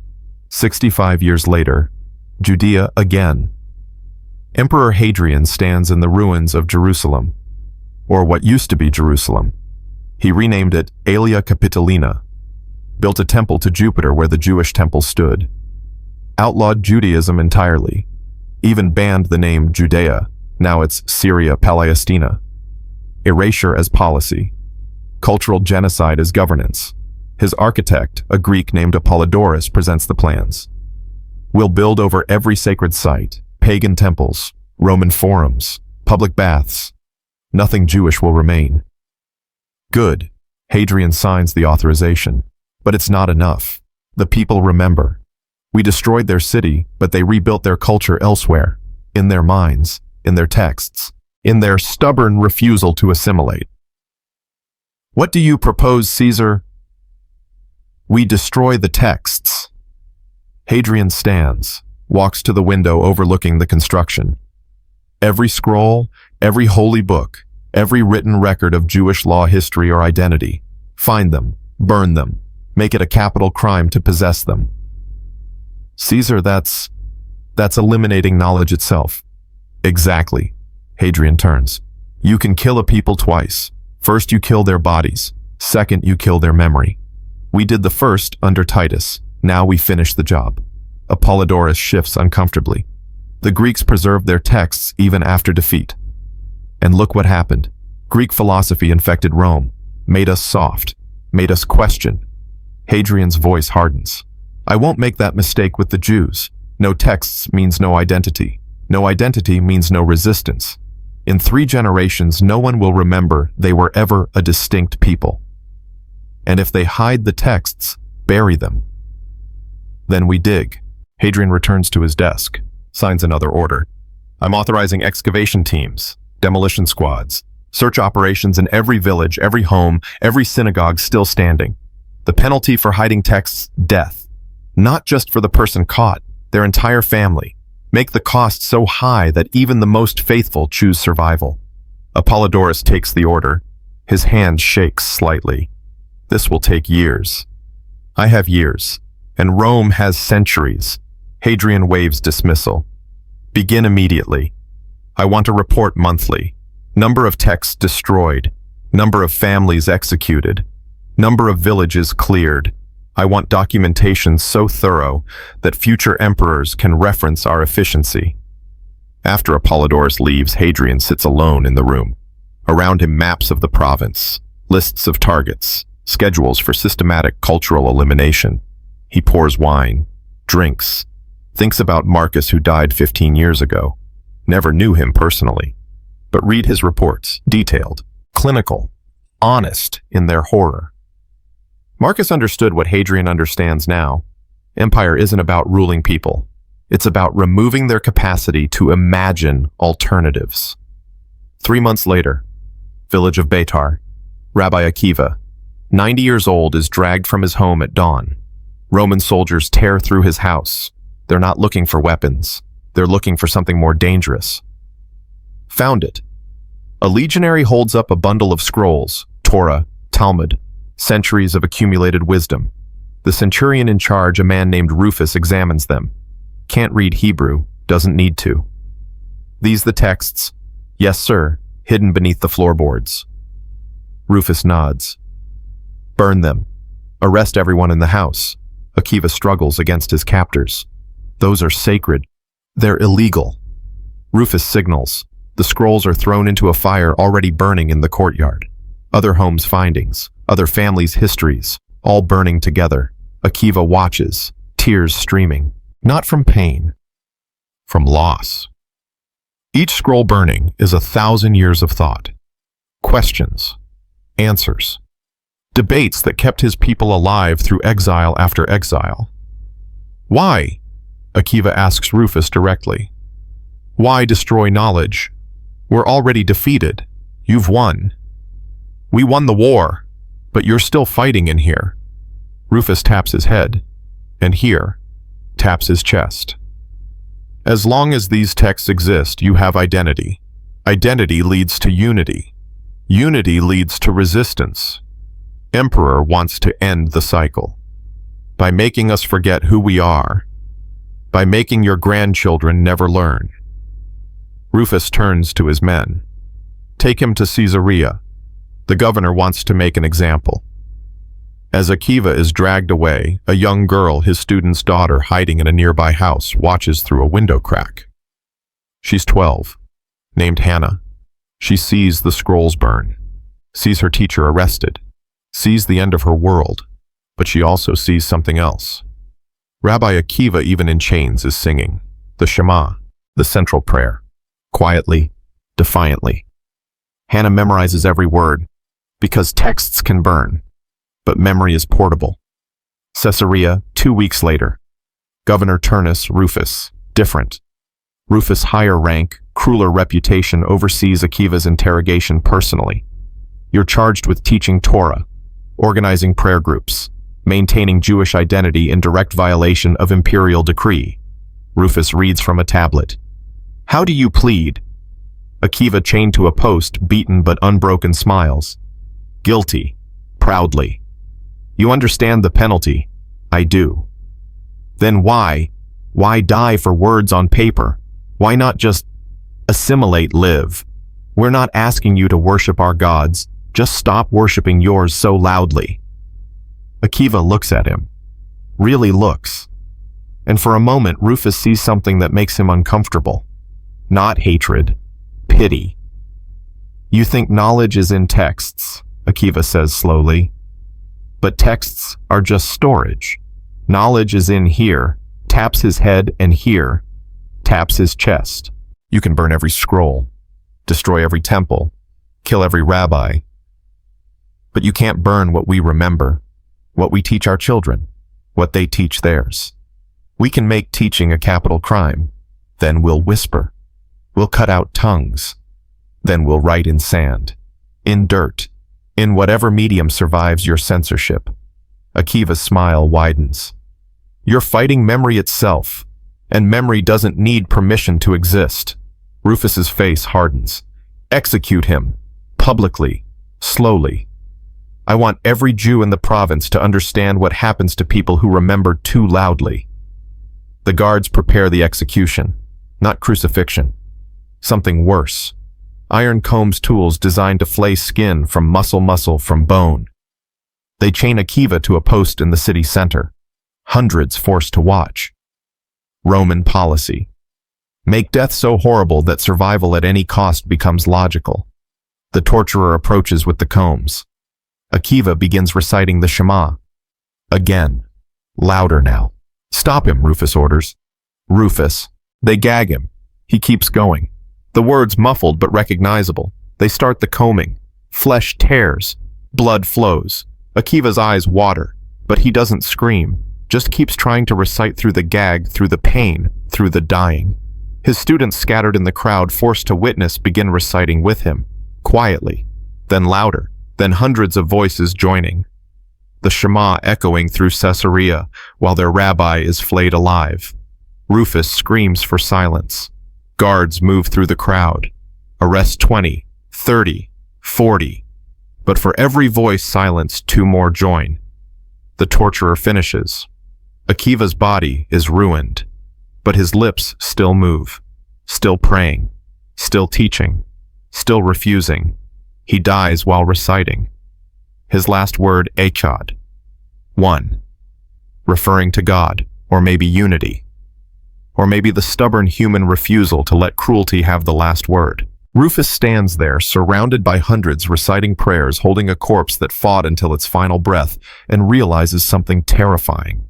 65 years later, Judea again. Emperor Hadrian stands in the ruins of Jerusalem, or what used to be Jerusalem. He renamed it Aelia Capitolina, built a temple to Jupiter where the Jewish temple stood, outlawed Judaism entirely, even banned the name Judea, now it's Syria Palestina, erasure as policy, cultural genocide as governance. His architect, a Greek named Apollodorus, presents the plans. We'll build over every sacred site, pagan temples, Roman forums, public baths. Nothing Jewish will remain. Good. Hadrian signs the authorization. But it's not enough. The people remember. We destroyed their city, but they rebuilt their culture elsewhere, in their minds, in their texts, in their stubborn refusal to assimilate. What do you propose, Caesar? We destroy the texts. Hadrian stands, walks to the window overlooking the construction. Every scroll, every holy book, every written record of Jewish law, history, or identity. Find them, burn them, make it a capital crime to possess them. Caesar, that's That's eliminating knowledge itself. Exactly. Hadrian turns. You can kill a people twice. First, you kill their bodies. Second, you kill their memory. We did the first under Titus. Now we finish the job. Apollodorus shifts uncomfortably. The Greeks preserved their texts even after defeat. And look what happened. Greek philosophy infected Rome, made us soft, made us question. Hadrian's voice hardens. I won't make that mistake with the Jews. No texts means no identity. No identity means no resistance. In 3 generations, no one will remember they were ever a distinct people. And if they hide the texts, bury them. Then we dig. Hadrian returns to his desk, signs another order. I'm authorizing excavation teams, demolition squads, search operations in every village, every home, every synagogue still standing. The penalty for hiding texts, death. Not just for the person caught, their entire family. Make the cost so high that even the most faithful choose survival. Apollodorus takes the order. His hand shakes slightly. This will take years. I have years, and Rome has centuries. Hadrian waves dismissal. Begin immediately. I want a report monthly. Number of texts destroyed. Number of families executed. Number of villages cleared. I want documentation so thorough that future emperors can reference our efficiency. After Apollodorus leaves, Hadrian sits alone in the room. Around him, maps of the province, lists of targets, schedules for systematic cultural elimination. He pours wine, drinks, thinks about Marcus, who died 15 years ago. Never knew him personally, but read his reports, detailed, clinical, honest in their horror. Marcus understood what Hadrian understands now. Empire isn't about ruling people. It's about removing their capacity to imagine alternatives. 3 months later, village of Beitar, Rabbi Akiva, 90 years old, is dragged from his home at dawn. Roman soldiers tear through his house. They're not looking for weapons. They're looking for something more dangerous. Found it. A legionary holds up a bundle of scrolls, Torah, Talmud, centuries of accumulated wisdom. The centurion in charge, a man named Rufus, examines them. Can't read Hebrew, doesn't need to. These the texts? Yes, sir, hidden beneath the floorboards. Rufus nods. Burn them. Arrest everyone in the house. Akiva struggles against his captors. Those are sacred. They're illegal. Rufus signals. The scrolls are thrown into a fire already burning in the courtyard. Other homes' findings, other families' histories, all burning together. Akiva watches, tears streaming, not from pain, from loss. Each scroll burning is 1,000 years of thought. Questions, answers, debates that kept his people alive through exile after exile. Why? Akiva asks Rufus directly. Why destroy knowledge? We're already defeated. You've won. We won the war, but you're still fighting in here. Rufus taps his head, and here, taps his chest. As long as these texts exist, you have identity. Identity leads to unity. Unity leads to resistance. Emperor wants to end the cycle. By making us forget who we are. By making your grandchildren never learn. Rufus turns to his men. Take him to Caesarea. The governor wants to make an example. As Akiva is dragged away, a young girl, his student's daughter, hiding in a nearby house, watches through a window crack. She's 12, named Hannah. She sees the scrolls burn, sees her teacher arrested, sees the end of her world, but she also sees something else. Rabbi Akiva, even in chains, is singing the Shema, the central prayer, quietly, defiantly. Hannah memorizes every word, because texts can burn, but memory is portable. Caesarea, 2 weeks later. Governor Turnus, Rufus, different. Rufus' higher rank, crueler reputation, oversees Akiva's interrogation personally. You're charged with teaching Torah, organizing prayer groups, maintaining Jewish identity in direct violation of imperial decree. Rufus reads from a tablet. How do you plead? Akiva, chained to a post, beaten but unbroken, smiles. Guilty, proudly. You understand the penalty? I do. Then why? Why die for words on paper? Why not just assimilate, live? We're not asking you to worship our gods. Just stop worshiping yours so loudly. Akiva looks at him. Really looks. And for a moment, Rufus sees something that makes him uncomfortable. Not hatred. Pity. You think knowledge is in texts, Akiva says slowly. But texts are just storage. Knowledge is in here, taps his head, and here, taps his chest. You can burn every scroll, destroy every temple, kill every rabbi. But you can't burn what we remember, what we teach our children, what they teach theirs. We can make teaching a capital crime. Then we'll whisper. We'll cut out tongues. Then we'll write in sand, in dirt, in whatever medium survives your censorship. Akiva's smile widens. You're fighting memory itself, and memory doesn't need permission to exist. Rufus's face hardens. Execute him, publicly, slowly. I want every Jew in the province to understand what happens to people who remember too loudly. The guards prepare the execution, not crucifixion. Something worse. Iron combs tools designed to flay skin from muscle from bone. They chain Akiva to a post in the city center. Hundreds forced to watch. Roman policy. Make death so horrible that survival at any cost becomes logical. The torturer approaches with the combs. Akiva begins reciting the Shema. Again. Louder now. Stop him, Rufus orders. Rufus. They gag him. He keeps going. The words muffled but recognizable. They start the combing. Flesh tears. Blood flows. Akiva's eyes water, but he doesn't scream, just keeps trying to recite through the gag, through the pain, through the dying. His students scattered in the crowd, forced to witness, begin reciting with him, quietly, then louder, then hundreds of voices joining. The Shema echoing through Caesarea while their rabbi is flayed alive. Rufus screams for silence. Guards move through the crowd. Arrest 20, 30, 40. But for every voice silenced, 2 more join. The torturer finishes. Akiva's body is ruined, but his lips still move, still praying, still teaching, still refusing. He dies while reciting. His last word, Echad. 1. Referring to God, or maybe unity. Or maybe the stubborn human refusal to let cruelty have the last word. Rufus stands there, surrounded by hundreds reciting prayers, holding a corpse that fought until its final breath, and realizes something terrifying.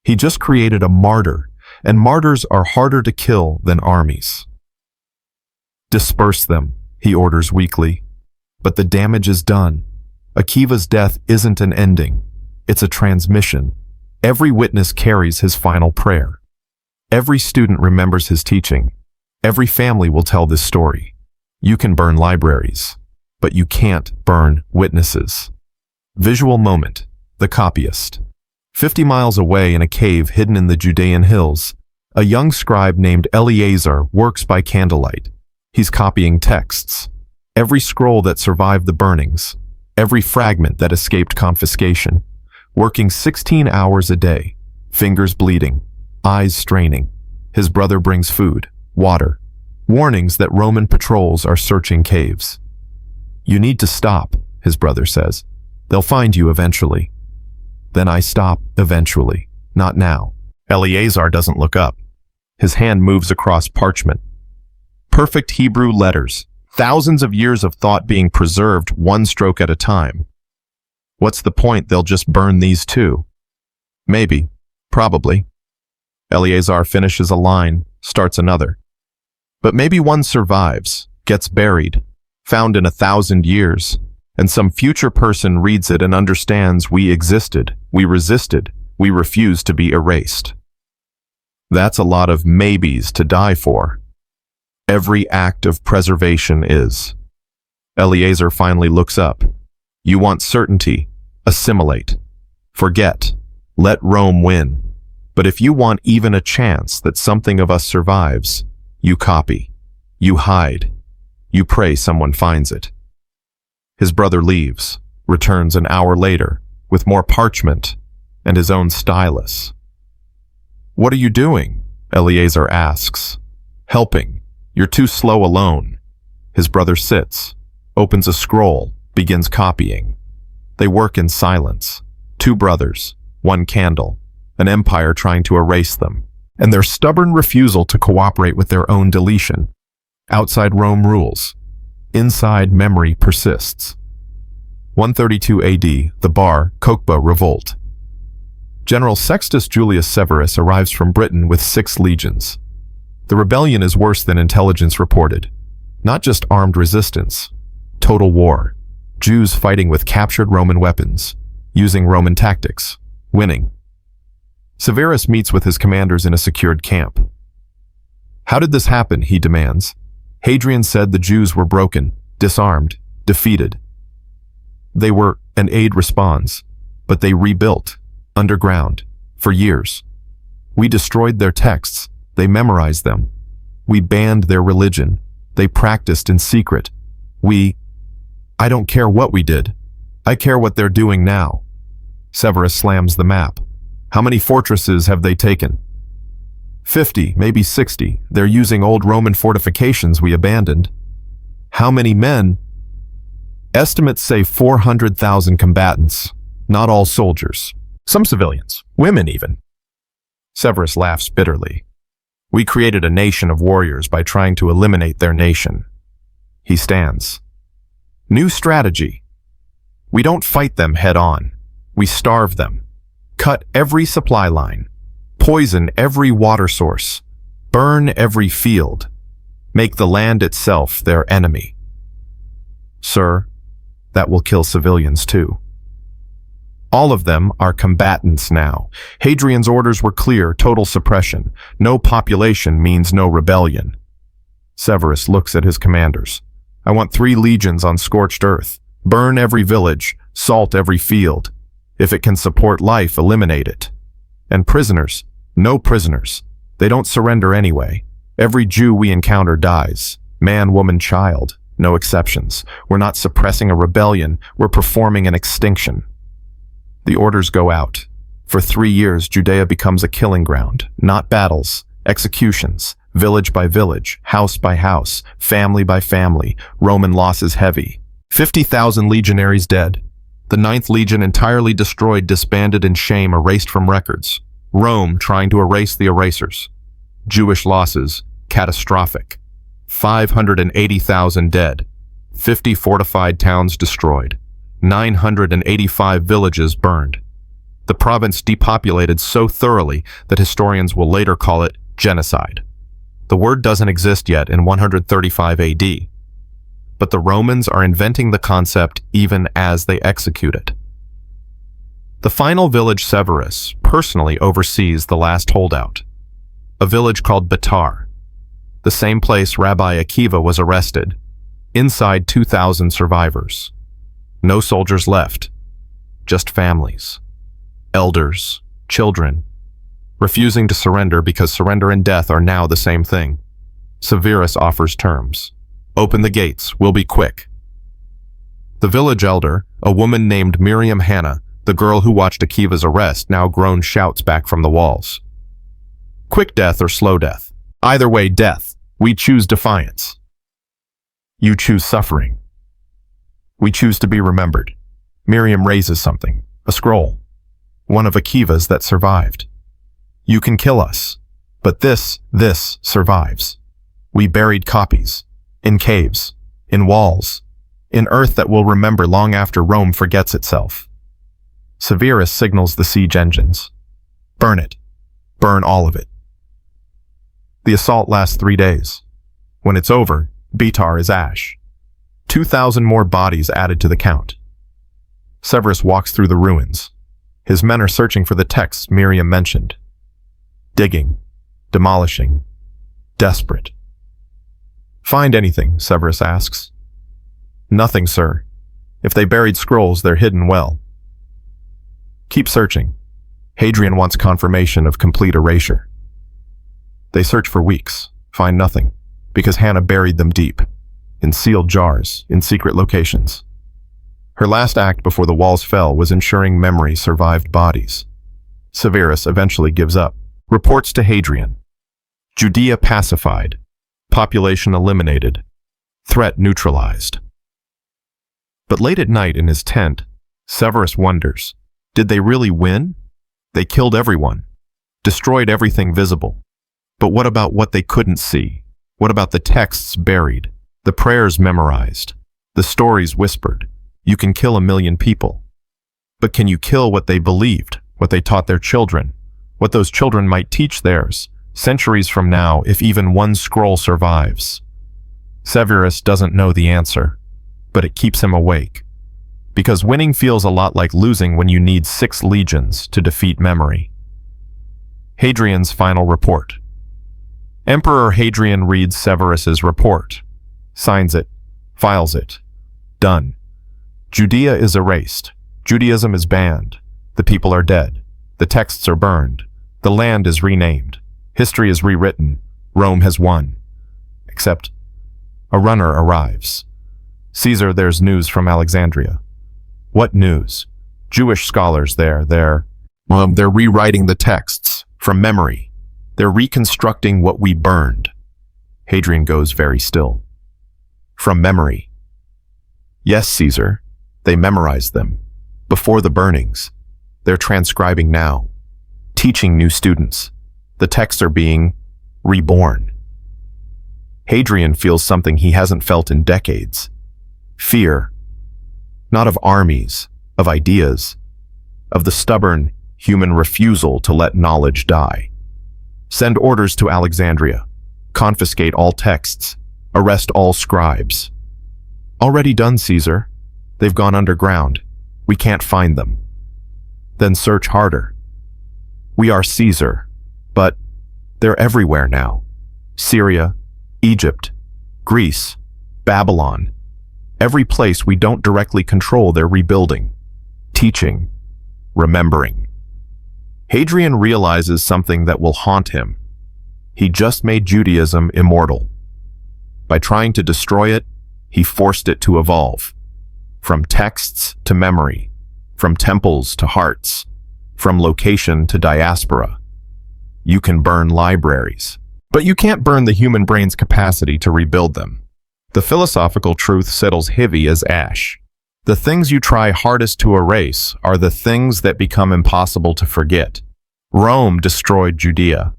He just created a martyr, and martyrs are harder to kill than armies. Disperse them, he orders weakly. But the damage is done. Akiva's death isn't an ending. It's a transmission. Every witness carries his final prayer. Every student remembers his teaching. Every family will tell this story. You can burn libraries, but you can't burn witnesses. Visual moment, the copyist. 50 miles away in a cave hidden in the Judean hills, a young scribe named Eleazar works by candlelight. He's copying texts. Every scroll that survived the burnings, every fragment that escaped confiscation, working 16 hours a day, fingers bleeding, eyes straining. His brother brings food, water, warnings that Roman patrols are searching caves. You need to stop, his brother says. They'll find you eventually. Then I stop, eventually, not now. Eleazar doesn't look up. His hand moves across parchment. Perfect Hebrew letters, thousands of years of thought being preserved one stroke at a time. What's the point? They'll just burn these too. Maybe, probably. Eleazar finishes a line, starts another. But maybe one survives, gets buried, found in 1,000 years, and some future person reads it and understands we existed, we resisted, we refused to be erased. That's a lot of maybes to die for. Every act of preservation is. Eleazar finally looks up. You want certainty, assimilate. Forget, let Rome win. But if you want even a chance that something of us survives, you copy, you hide, you pray someone finds it. His brother leaves, returns an hour later, with more parchment and his own stylus. What are you doing? Eleazar asks. Helping. You're too slow alone. His brother sits, opens a scroll, begins copying. They work in silence. Two brothers, one candle, an empire trying to erase them, and their stubborn refusal to cooperate with their own deletion. Outside Rome rules. Inside memory persists. 132 AD, the Bar Kokhba revolt. General Sextus Julius Severus arrives from Britain with 6 legions. The rebellion is worse than intelligence reported. Not just armed resistance, total war. Jews fighting with captured Roman weapons, using Roman tactics, winning. Severus meets with his commanders in a secured camp. How did this happen, he demands. Hadrian said the Jews were broken, disarmed, defeated. They were, and aid responds, but they rebuilt, underground, for years. We destroyed their texts, they memorized them. We banned their religion, they practiced in secret. I don't care what we did. I care what they're doing now. Severus slams the map. How many fortresses have they taken? 50, maybe 60. They're using old Roman fortifications we abandoned. How many men? Estimates say 400,000 combatants, not all soldiers. Some civilians, women even. Severus laughs bitterly. We created a nation of warriors by trying to eliminate their nation. He stands. New strategy. We don't fight them head on. We starve them. Cut every supply line. Poison every water source. Burn every field. Make the land itself their enemy. Sir, that will kill civilians too. All of them are combatants now. Hadrian's orders were clear, total suppression. No population means no rebellion. Severus looks at his commanders. I want 3 legions on scorched earth. Burn every village, salt every field. If it can support life, eliminate it. And prisoners, no prisoners. They don't surrender anyway. Every Jew we encounter dies. Man, woman, child. No exceptions. We're not suppressing a rebellion, we're performing an extinction. The orders go out. For 3 years, Judea becomes a killing ground, not battles, executions, village by village, house by house, family by family. Roman losses heavy. 50,000 legionaries dead. The 9th Legion entirely destroyed, disbanded in shame, erased from records. Rome trying to erase the erasers. Jewish losses, catastrophic. 580,000 dead. 50 fortified towns destroyed. 985 villages burned. The province depopulated so thoroughly that historians will later call it genocide. The word doesn't exist yet in 135 AD, but the Romans are inventing the concept even as they execute it. The final village Severus personally oversees the last holdout, a village called Betar, the same place Rabbi Akiva was arrested. Inside 2,000 survivors. No soldiers left, just families, elders, children, refusing to surrender because surrender and death are now the same thing. Severus offers terms. Open the gates, we'll be quick. The village elder, a woman named Miriam Hannah, the girl who watched Akiva's arrest, now groan shouts back from the walls. Quick death or slow death. Either way, death. We choose defiance. You choose suffering. We choose to be remembered. Miriam raises something, a scroll, one of Akiva's that survived. You can kill us, but this survives. We buried copies, in caves, in walls, in earth that will remember long after Rome forgets itself. Severus signals the siege engines. Burn it. Burn all of it. The assault lasts 3 days. When it's over, Betar is ash. 2,000 more bodies added to the count. Severus walks through the ruins. His men are searching for the texts Miriam mentioned. Digging, demolishing, desperate. Find anything, Severus asks. Nothing, sir. If they buried scrolls, they're hidden well. Keep searching. Hadrian wants confirmation of complete erasure. They search for weeks, find nothing, because Hannah buried them deep, in sealed jars, in secret locations. Her last act before the walls fell was ensuring memory survived bodies. Severus eventually gives up, reports to Hadrian. Judea pacified. Population eliminated. Threat neutralized. But late at night in his tent, Severus wonders, did they really win? They killed everyone, destroyed everything visible. But what about what they couldn't see? What about the texts buried, the prayers memorized, the stories whispered? You can kill 1,000,000 people. But can you kill what they believed, what they taught their children, what those children might teach theirs, centuries from now if even one scroll survives? Severus doesn't know the answer, but it keeps him awake. Because winning feels a lot like losing when you need 6 legions to defeat memory. Hadrian's final report. Emperor Hadrian reads Severus's report, signs it, files it. Done. Judea is erased. Judaism is banned. The people are dead. The texts are burned. The land is renamed. History is rewritten. Rome has won. Except a runner arrives. Caesar, there's news from Alexandria. What news? Jewish scholars they're rewriting the texts from memory. They're reconstructing what we burned. Hadrian goes very still. From memory. Yes, Caesar. They memorized them. Before the burnings. They're transcribing now. Teaching new students. The texts are being reborn. Hadrian feels something he hasn't felt in decades. Fear. Not of armies, of ideas, of the stubborn human refusal to let knowledge die. Send orders to Alexandria. Confiscate all texts. Arrest all scribes. Already done, Caesar. They've gone underground. We can't find them. Then search harder. We are Caesar, but they're everywhere now. Syria, Egypt, Greece, Babylon. Every place we don't directly control, they're rebuilding, teaching, remembering. Hadrian realizes something that will haunt him. He just made Judaism immortal. By trying to destroy it, he forced it to evolve. From texts to memory, from temples to hearts, from location to diaspora. You can burn libraries, but you can't burn the human brain's capacity to rebuild them. The philosophical truth settles heavy as ash. The things you try hardest to erase are the things that become impossible to forget. Rome destroyed Judea,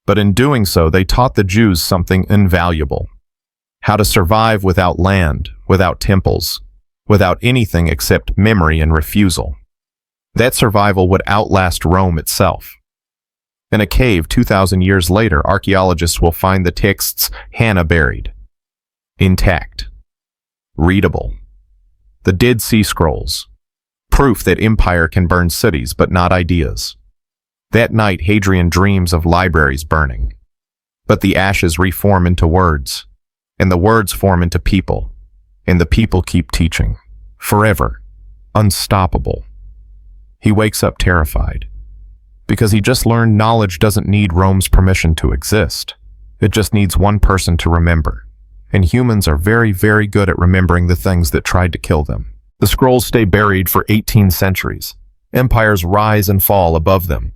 but in doing so, they taught the Jews something invaluable. How to survive without land, without temples, without anything except memory and refusal. That survival would outlast Rome itself. In a cave 2,000 years later, archaeologists will find the texts Hannah buried. Intact. Readable. The Dead Sea Scrolls. Proof that empire can burn cities, but not ideas. That night, Hadrian dreams of libraries burning. But the ashes reform into words, and the words form into people, and the people keep teaching. Forever. Unstoppable. He wakes up terrified, because he just learned knowledge doesn't need Rome's permission to exist. It just needs one person to remember. And humans are very, very good at remembering the things that tried to kill them. The scrolls stay buried for 18 centuries. Empires rise and fall above them.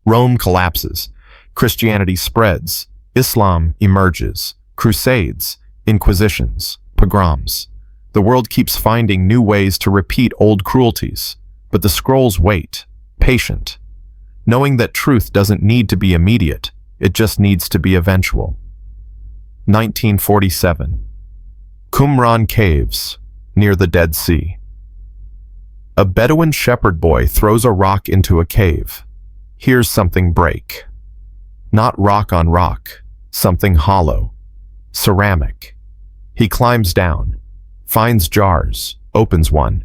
Rome collapses. Christianity spreads. Islam emerges. Crusades, inquisitions, pogroms. The world keeps finding new ways to repeat old cruelties. But the scrolls wait, patient, knowing that truth doesn't need to be immediate, it just needs to be eventual. 1947. Qumran Caves, near the Dead Sea. A Bedouin shepherd boy throws a rock into a cave. Hears something break. Not rock on rock, something hollow. Ceramic. He climbs down, finds jars, opens one.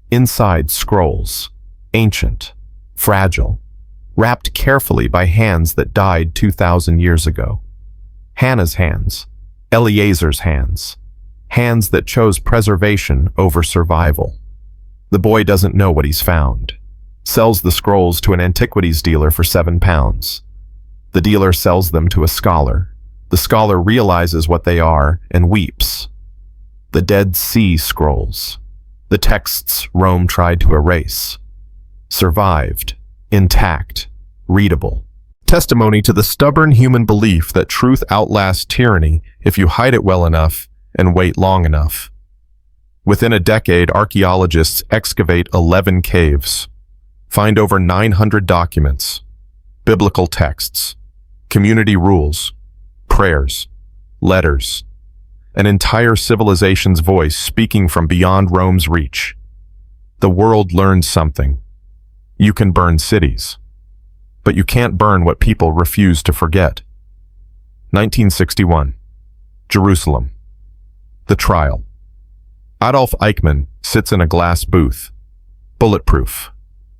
Inside scrolls, ancient, fragile, wrapped carefully by hands that died 2,000 years ago. Hannah's hands, Eleazar's hands, hands that chose preservation over survival. The boy doesn't know what he's found. Sells the scrolls to an antiquities dealer for £7. The dealer sells them to a scholar. The scholar realizes what they are and weeps. The Dead Sea Scrolls. The texts Rome tried to erase. Survived, intact, readable. testimony to the stubborn human belief that truth outlasts tyranny if you hide it well enough and wait long enough. Within a decade, archaeologists excavate 11 caves, find over 900 documents, biblical texts, community rules, prayers, letters, an entire civilization's voice speaking from beyond Rome's reach. The world learned something. You can burn cities, but you can't burn what people refuse to forget. 1961. Jerusalem. The trial. Adolf Eichmann sits in a glass booth, bulletproof,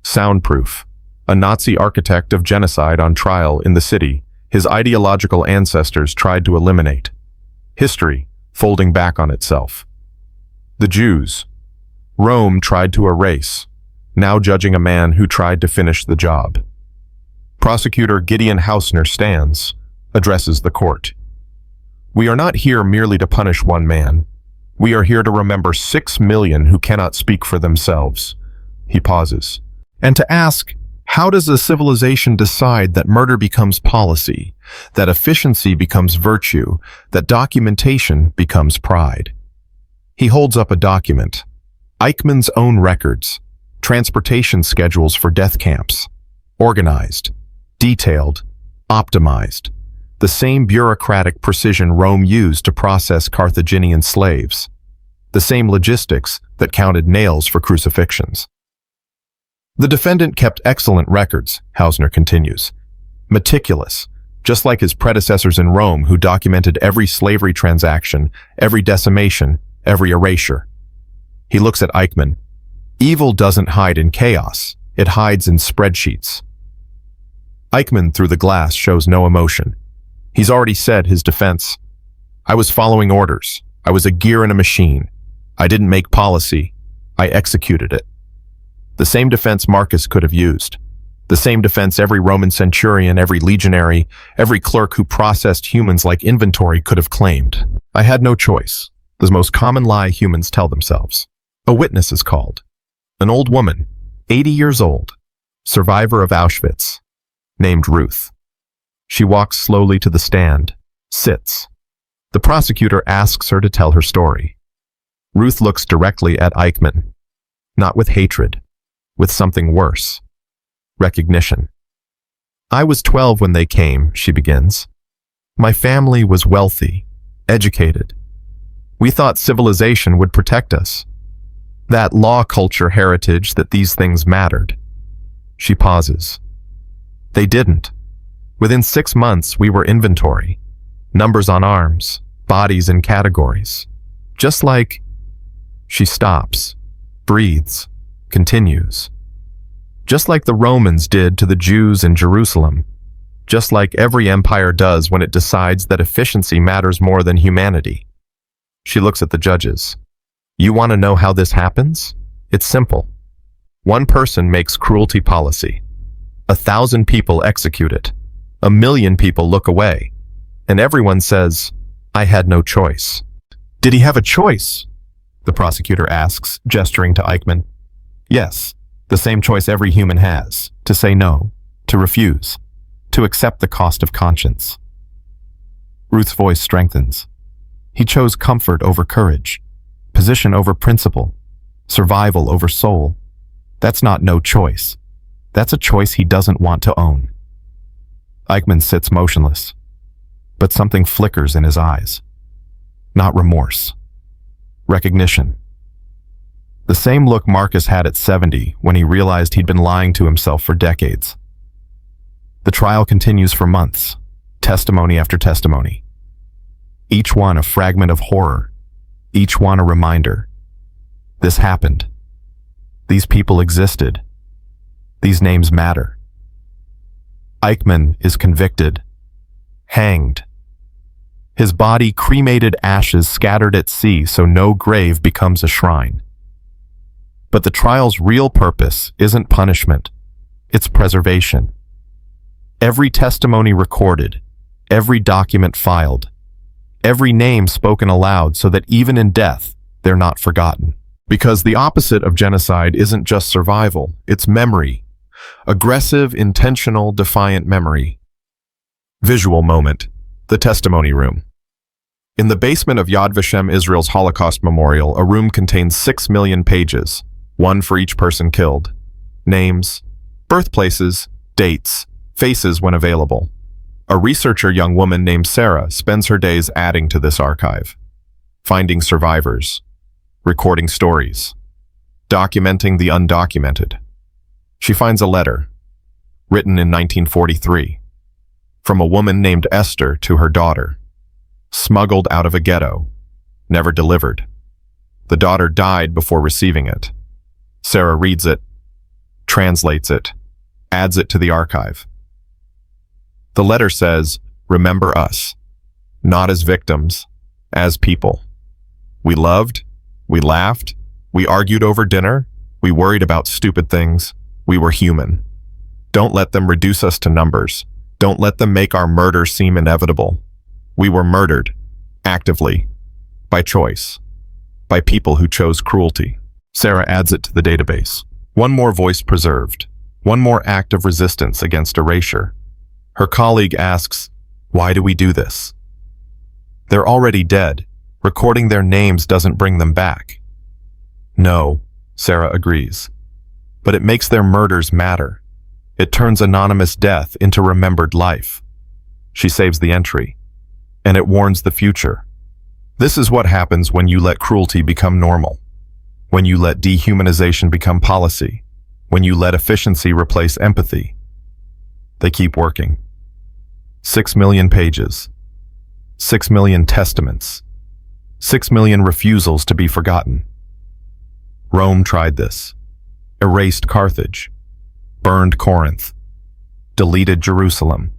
soundproof, a Nazi architect of genocide on trial in the city his ideological ancestors tried to eliminate. History folding back on itself. The Jews. Rome tried to erase, now judging a man who tried to finish the job. Prosecutor Gideon Hausner stands, addresses the court. We are not here merely to punish one man. We are here to remember 6 million who cannot speak for themselves. He pauses. And to ask, how does a civilization decide that murder becomes policy, that efficiency becomes virtue, that documentation becomes pride? He holds up a document. Eichmann's own records, transportation schedules for death camps, organized, detailed, optimized, the same bureaucratic precision Rome used to process Carthaginian slaves, the same logistics that counted nails for crucifixions. The defendant kept excellent records, Hausner continues, meticulous, just like his predecessors in Rome who documented every slavery transaction, every decimation, every erasure. He looks at Eichmann. Evil doesn't hide in chaos, it hides in spreadsheets. Eichmann, through the glass, shows no emotion. He's already said his defense. I was following orders. I was a gear in a machine. I didn't make policy. I executed it. The same defense Marcus could have used. The same defense every Roman centurion, every legionary, every clerk who processed humans like inventory could have claimed. I had no choice. The most common lie humans tell themselves. A witness is called. An old woman, 80 years old, survivor of Auschwitz, named Ruth. She walks slowly to the stand, sits. The prosecutor asks her to tell her story. Ruth looks directly at Eichmann, not with hatred, with something worse. Recognition. I was 12 when they came, she begins. My family was wealthy, educated. We thought civilization would protect us. That law culture heritage that these things mattered. She pauses. They didn't. Within 6 months, we were inventory. Numbers on arms, bodies in categories. Just like... She stops, breathes, continues. Just like the Romans did to the Jews in Jerusalem. Just like every empire does when it decides that efficiency matters more than humanity. She looks at the judges. You want to know how this happens? It's simple. One person makes cruelty policy. 1,000 people execute it. 1 million people look away. And everyone says, I had no choice. Did he have a choice? The prosecutor asks, gesturing to Eichmann. Yes, the same choice every human has, to say no, to refuse, to accept the cost of conscience. Ruth's voice strengthens. He chose comfort over courage, position over principle, survival over soul. That's not no choice. That's a choice he doesn't want to own. Eichmann sits motionless, but something flickers in his eyes. Not remorse. Recognition. The same look Marcus had at 70 when he realized he'd been lying to himself for decades. The trial continues for months, testimony after testimony. Each one a fragment of horror, each one a reminder. This happened. These people existed. These names matter. Eichmann is convicted, hanged. His body cremated, ashes scattered at sea so no grave becomes a shrine. But the trial's real purpose isn't punishment, it's preservation. Every testimony recorded, every document filed, every name spoken aloud so that even in death, they're not forgotten. Because the opposite of genocide isn't just survival, it's memory. Aggressive, intentional, defiant memory. Visual moment. The testimony room. In the basement of Yad Vashem Israel's Holocaust Memorial, a room contains 6 million pages, one for each person killed. Names, birthplaces, dates, faces when available. A researcher young woman named Sarah spends her days adding to this archive, finding survivors, recording stories, documenting the undocumented. She finds a letter, written in 1943, from a woman named Esther to her daughter, smuggled out of a ghetto, never delivered. The daughter died before receiving it. Sarah reads it, translates it, adds it to the archive. The letter says, "Remember us, not as victims, as people. We loved, we laughed, we argued over dinner, we worried about stupid things, we were human. Don't let them reduce us to numbers. Don't let them make our murder seem inevitable. We were murdered, actively, by choice, by people who chose cruelty." Sarah adds it to the database. One more voice preserved, one more act of resistance against erasure. Her colleague asks, "Why do we do this?" They're already dead. Recording their names doesn't bring them back. No, Sarah agrees. But it makes their murders matter. It turns anonymous death into remembered life. She saves the entry, and it warns the future. This is what happens when you let cruelty become normal, when you let dehumanization become policy, when you let efficiency replace empathy. They keep working. 6 million pages, 6 million testaments, 6 million refusals to be forgotten. Rome tried this, erased Carthage, burned Corinth, deleted Jerusalem.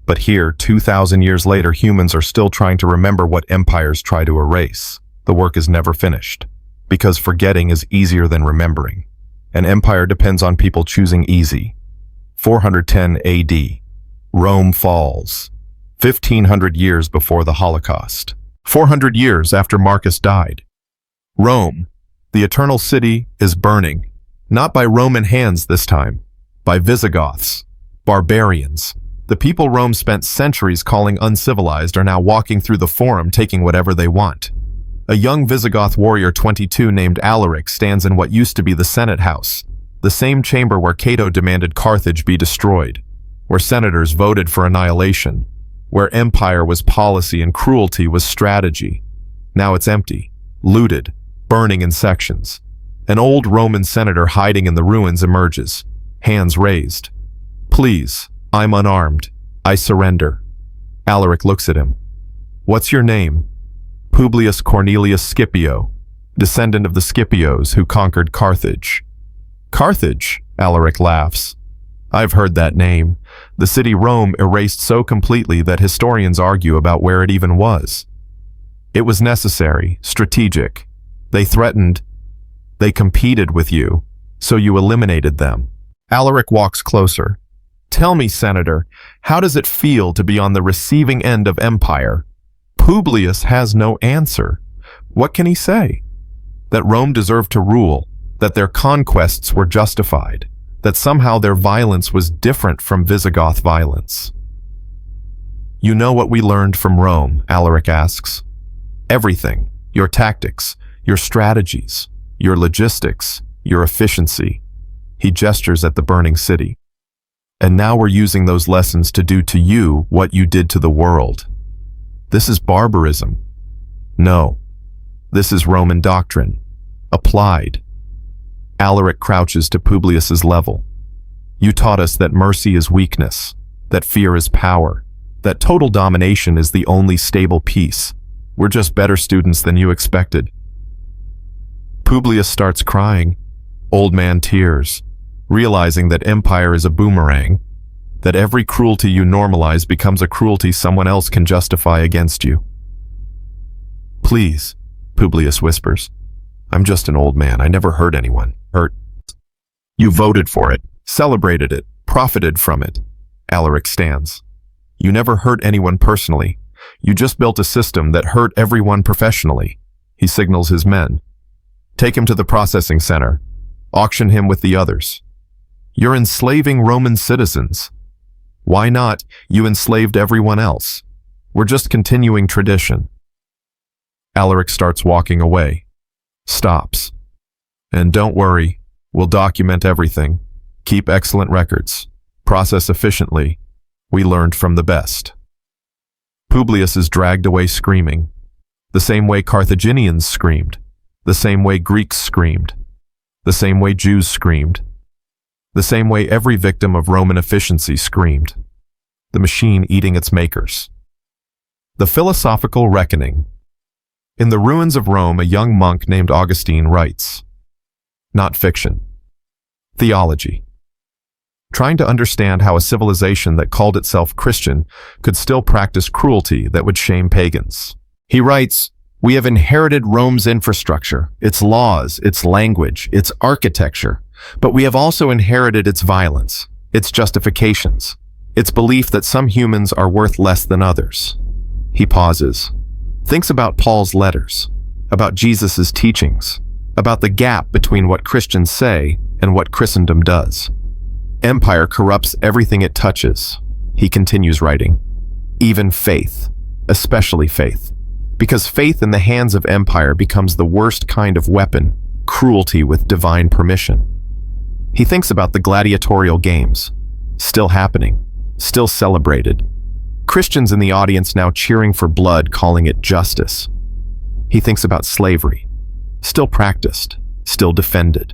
But here, 2,000 years later, humans are still trying to remember what empires try to erase. The work is never finished, because forgetting is easier than remembering. An empire depends on people choosing easy. 410 AD, Rome falls, 1,500 years before the Holocaust. 400 years after Marcus died. Rome, the eternal city, is burning, not by Roman hands this time, by Visigoths, barbarians. The people Rome spent centuries calling uncivilized are now walking through the forum taking whatever they want. A young Visigoth warrior 22 named Alaric stands in what used to be the Senate House, the same chamber where Cato demanded Carthage be destroyed, where senators voted for annihilation, where empire was policy and cruelty was strategy. Now it's empty, looted, burning in sections. An old Roman senator hiding in the ruins emerges, hands raised. "Please, I'm unarmed. I surrender." Alaric looks at him. "What's your name?" "Publius Cornelius Scipio, descendant of the Scipios who conquered Carthage." "Carthage?" Alaric laughs. "I've heard that name. The city Rome erased so completely that historians argue about where it even was. It was necessary, strategic. They threatened, they competed with you, so you eliminated them." Alaric walks closer. "Tell me, Senator, how does it feel to be on the receiving end of empire?" Publius has no answer. What can he say? That Rome deserved to rule, that their conquests were justified, that somehow their violence was different from Visigoth violence. "You know what we learned from Rome?" Alaric asks. "Everything. Your tactics, your strategies, your logistics, your efficiency." He gestures at the burning city. "And now we're using those lessons to do to you what you did to the world. This is barbarism. No, this is Roman doctrine, applied." Alaric crouches to Publius's level. "You taught us that mercy is weakness, that fear is power, that total domination is the only stable peace. We're just better students than you expected." Publius starts crying. Old man tears, realizing that empire is a boomerang, that every cruelty you normalize becomes a cruelty someone else can justify against you. "Please," Publius whispers. "I'm just an old man. I never hurt anyone. Hurt. You voted for it, celebrated it, profited from it." Alaric stands. "You never hurt anyone personally. You just built a system that hurt everyone professionally." He signals his men. "Take him to the processing center. Auction him with the others. You're enslaving Roman citizens." Why not? You enslaved everyone else. We're just continuing tradition. Alaric starts walking away. Stops. And don't worry, we'll document everything. Keep excellent records. Process efficiently. We learned from the best. Publius is dragged away screaming. The same way Carthaginians screamed. The same way Greeks screamed. The same way Jews screamed. The same way every victim of Roman efficiency screamed. The machine eating its makers. The philosophical reckoning. In the ruins of Rome, a young monk named Augustine writes, not fiction, theology. Trying to understand how a civilization that called itself Christian could still practice cruelty that would shame pagans. He writes, we have inherited Rome's infrastructure, its laws, its language, its architecture, but we have also inherited its violence, its justifications, its belief that some humans are worth less than others. He pauses, thinks about Paul's letters, about Jesus' teachings, about the gap between what Christians say and what Christendom does. Empire corrupts everything it touches, he continues writing, even faith, especially faith, because faith in the hands of empire becomes the worst kind of weapon, cruelty with divine permission. He thinks about the gladiatorial games, still happening, still celebrated. Christians in the audience now cheering for blood, calling it justice. He thinks about slavery, still practiced, still defended.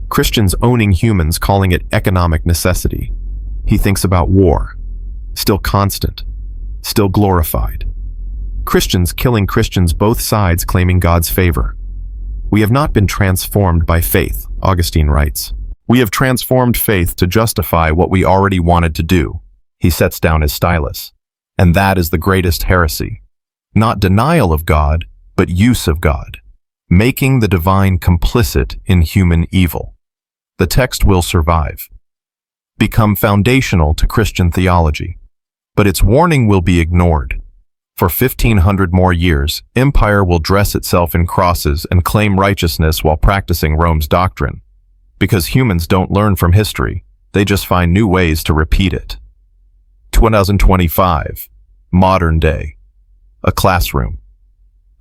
Christians owning humans, calling it economic necessity. He thinks about war, still constant, still glorified. Christians killing Christians, both sides claiming God's favor. We have not been transformed by faith, Augustine writes. We have transformed faith to justify what we already wanted to do. He sets down his stylus. And that is the greatest heresy. Not denial of God, but use of God, making the divine complicit in human evil. The text will survive, become foundational to Christian theology, but its warning will be ignored. For 1,500 more years, empire will dress itself in crosses and claim righteousness while practicing Rome's doctrine. Because humans don't learn from history, they just find new ways to repeat it. 2025, modern day, a classroom.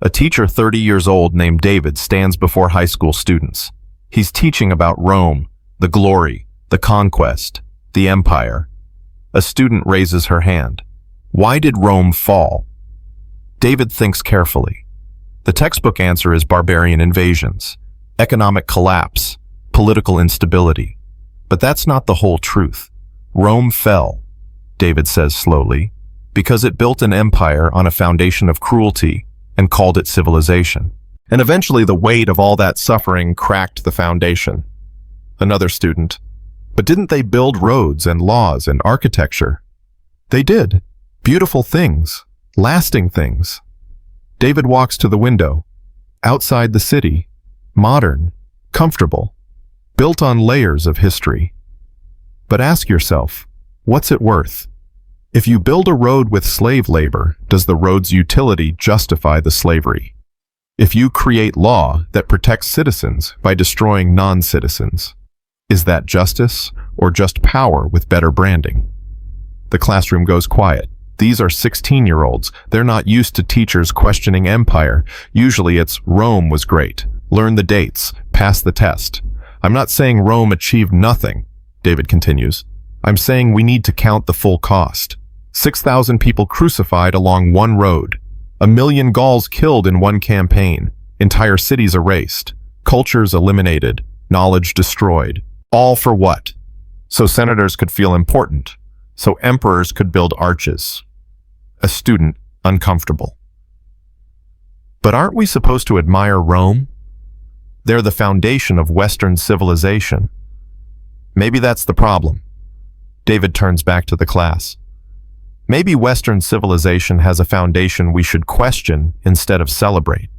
A teacher 30 years old named David stands before high school students. He's teaching about Rome, the glory, the conquest, the empire. A student raises her hand. Why did Rome fall? David thinks carefully. The textbook answer is barbarian invasions, economic collapse, political instability. But that's not the whole truth. Rome fell, David says slowly, because it built an empire on a foundation of cruelty and called it civilization. And eventually the weight of all that suffering cracked the foundation. Another student. But didn't they build roads and laws and architecture? They did. Beautiful things. Lasting things. David walks to the window. Outside the city. Modern. Comfortable. Built on layers of history. But ask yourself, what's it worth? If you build a road with slave labor, does the road's utility justify the slavery? If you create law that protects citizens by destroying non-citizens, is that justice or just power with better branding? The classroom goes quiet. These are 16-year-olds. They're not used to teachers questioning empire. Usually it's Rome was great. Learn the dates. Pass the test. I'm not saying Rome achieved nothing, David continues. I'm saying we need to count the full cost. 6,000 people crucified along one road. 1 million Gauls killed in one campaign. Entire cities erased. Cultures eliminated. Knowledge destroyed. All for what? So senators could feel important. So emperors could build arches. A student, uncomfortable. But aren't we supposed to admire Rome? They're the foundation of Western civilization. Maybe that's the problem. David turns back to the class. Maybe Western civilization has a foundation we should question instead of celebrate.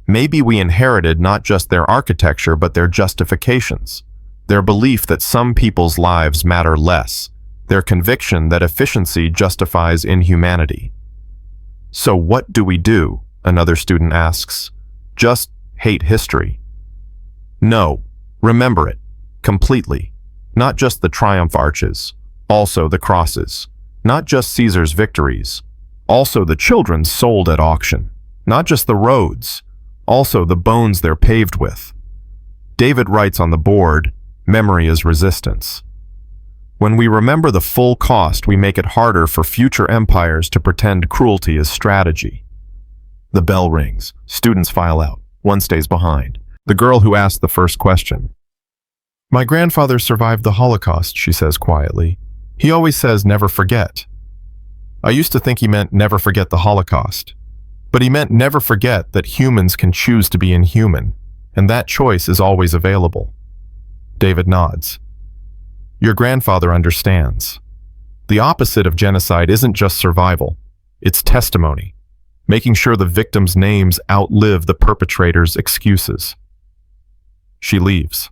Maybe we inherited not just their architecture but their justifications, their belief that some people's lives matter less, their conviction that efficiency justifies inhumanity. So what do we do? Another student asks. Just hate history? No, remember it, completely. Not just the triumph arches, Also the crosses, not just Caesar's victories. Also the children sold at auction, not just the roads, also the bones they're paved with. David writes on the board, memory is resistance. When we remember the full cost, we make it harder for future empires to pretend cruelty is strategy. The bell rings. Students file out. One stays behind. The girl who asked the first question. My grandfather survived the Holocaust, she says quietly. He always says never forget. I used to think he meant never forget the Holocaust. But he meant never forget that humans can choose to be inhuman, and that choice is always available. David nods. Your grandfather understands. The opposite of genocide isn't just survival, it's testimony, making sure the victims' names outlive the perpetrators' excuses. She leaves.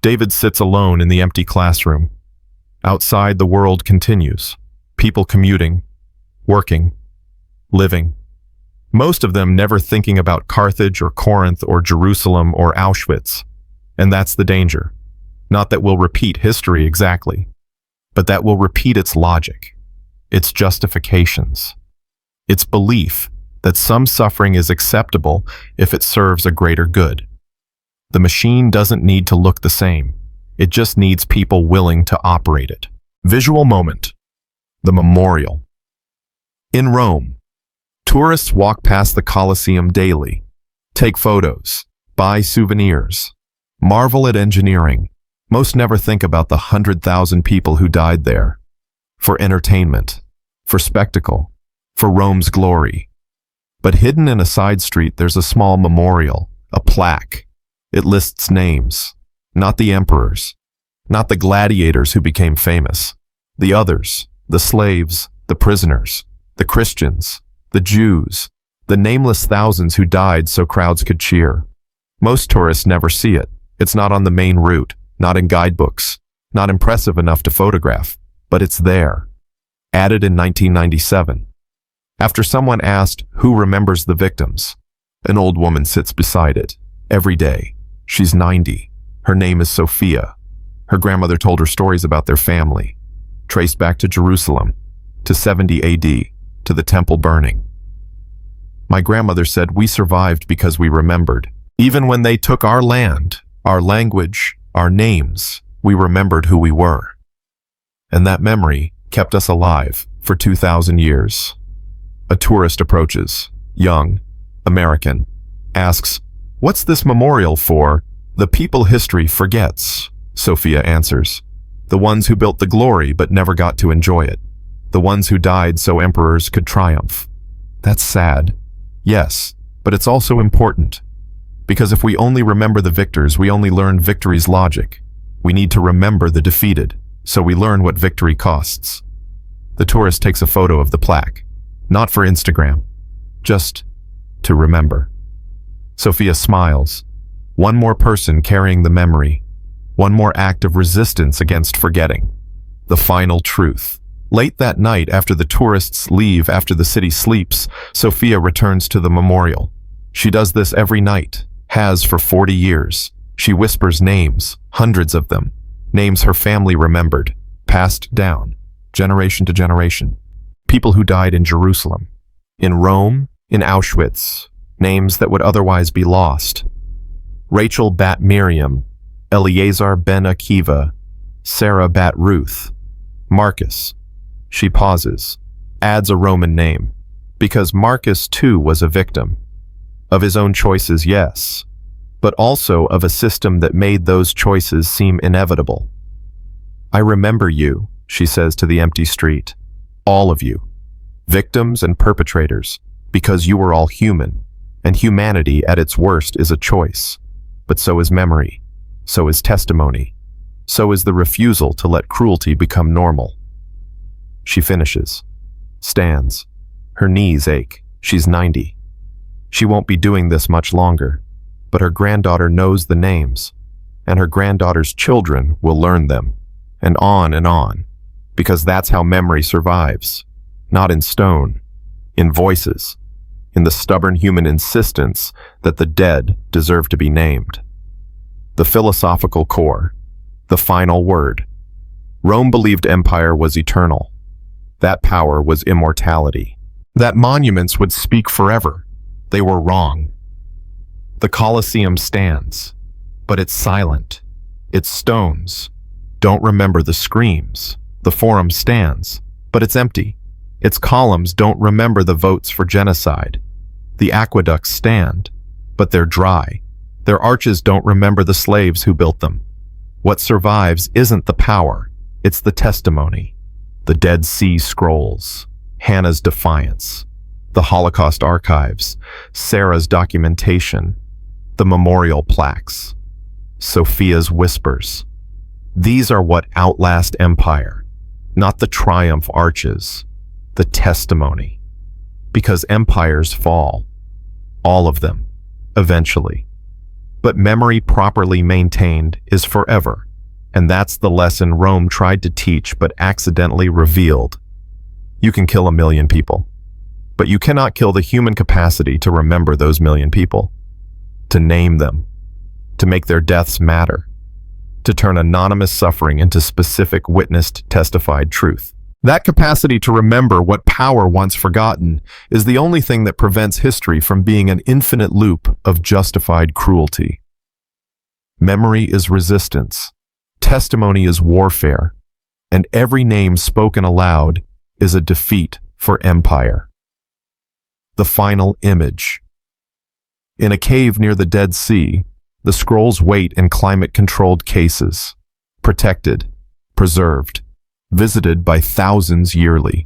David sits alone in the empty classroom. Outside, the world continues. People commuting, working, living. Most of them never thinking about Carthage or Corinth or Jerusalem or Auschwitz. And that's the danger. Not that we'll repeat history exactly, but that we'll repeat its logic, its justifications, its belief that some suffering is acceptable if it serves a greater good. The machine doesn't need to look the same. It just needs people willing to operate it. Visual moment. The memorial. In Rome, tourists walk past the Colosseum daily, take photos, buy souvenirs, marvel at engineering. Most never think about the 100,000 people who died there. For entertainment, for spectacle, for Rome's glory. But hidden in a side street, there's a small memorial, a plaque. It lists names, not the emperors, not the gladiators who became famous, the others, the slaves, the prisoners, the Christians, the Jews, the nameless thousands who died so crowds could cheer. Most tourists never see it. It's not on the main route, not in guidebooks, not impressive enough to photograph, but it's there. Added in 1997. After someone asked, who remembers the victims? An old woman sits beside it, every day. She's 90. Her name is Sophia. Her grandmother told her stories about their family, traced back to Jerusalem, to 70 AD, to the temple burning. My grandmother said we survived because we remembered. Even when they took our land, our language, our names, we remembered who we were. And that memory kept us alive for 2,000 years. A tourist approaches, young, American, asks, what's this memorial for? The people history forgets, Sophia answers. The ones who built the glory but never got to enjoy it. The ones who died so emperors could triumph. That's sad. Yes, but it's also important. Because if we only remember the victors, we only learn victory's logic. We need to remember the defeated, so we learn what victory costs. The tourist takes a photo of the plaque, not for Instagram, just to remember. Sophia smiles. One more person carrying the memory. One more act of resistance against forgetting. The final truth. Late that night, after the tourists leave, after the city sleeps, Sophia returns to the memorial. She does this every night, has for 40 years. She whispers names, hundreds of them, names her family remembered, passed down, generation to generation. People who died in Jerusalem, in Rome, in Auschwitz, names that would otherwise be lost. Rachel bat Miriam, Eleazar ben Akiva, Sarah bat Ruth, Marcus. She pauses, adds a Roman name, because Marcus too was a victim. Of his own choices, yes, but also of a system that made those choices seem inevitable. I remember you, she says to the empty street. All of you. Victims and perpetrators, because you were all human, and humanity at its worst is a choice. But so is memory, so is testimony, so is the refusal to let cruelty become normal. She finishes, stands. Her knees ache. She's 90. She won't be doing this much longer, but her granddaughter knows the names, and her granddaughter's children will learn them, and on, because that's how memory survives, not in stone, in voices, in the stubborn human insistence that the dead deserve to be named. The philosophical core, the final word. Rome believed empire was eternal. That power was immortality. That monuments would speak forever. They were wrong. The Colosseum stands, but it's silent. Its stones don't remember the screams. The Forum stands, but it's empty. Its columns don't remember the votes for genocide. The aqueducts stand, but they're dry. Their arches don't remember the slaves who built them. What survives isn't the power, it's the testimony. The Dead Sea Scrolls, Hannah's defiance, the Holocaust archives, Sarah's documentation, the memorial plaques, Sophia's whispers. These are what outlast empire, not the triumph arches, the testimony. Because empires fall, all of them, eventually. But memory properly maintained is forever, and that's the lesson Rome tried to teach but accidentally revealed. You can kill 1 million people, but you cannot kill the human capacity to remember those 1 million people, to name them, to make their deaths matter, to turn anonymous suffering into specific witnessed, testified truth. That capacity to remember what power once forgotten is the only thing that prevents history from being an infinite loop of justified cruelty. Memory is resistance, testimony is warfare, and every name spoken aloud is a defeat for empire. The final image. In a cave near the Dead Sea, the scrolls wait in climate-controlled cases, protected, preserved, visited by thousands yearly.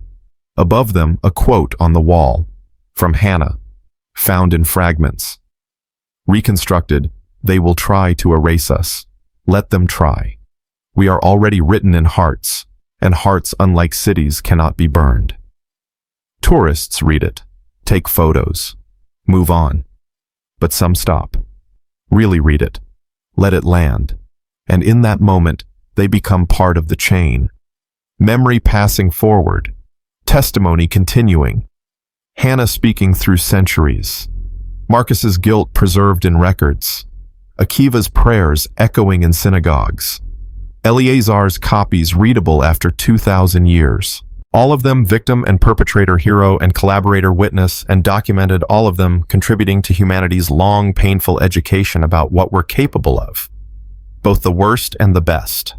Above them, a quote on the wall, from Hannah, found in fragments. Reconstructed, they will try to erase us. Let them try. We are already written in hearts, and hearts, unlike cities, cannot be burned. Tourists read it, take photos, move on. But some stop. Really read it, let it land, and in that moment, they become part of the chain. Memory passing forward, testimony continuing, Hannah speaking through centuries, Marcus's guilt preserved in records, Akiva's prayers echoing in synagogues, Eleazar's copies readable after 2,000 years. All of them victim and perpetrator, hero and collaborator, witness, and documented, all of them contributing to humanity's long, painful education about what we're capable of, both the worst and the best.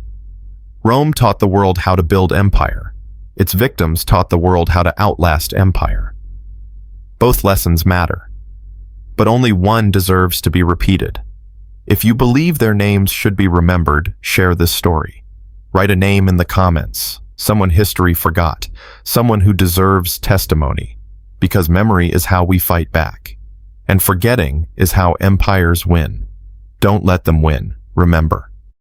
Rome taught the world how to build empire. Its victims taught the world how to outlast empire. Both lessons matter, but only one deserves to be repeated. If you believe their names should be remembered, share this story. Write a name in the comments, someone history forgot, someone who deserves testimony, because memory is how we fight back, and forgetting is how empires win. Don't let them win, remember.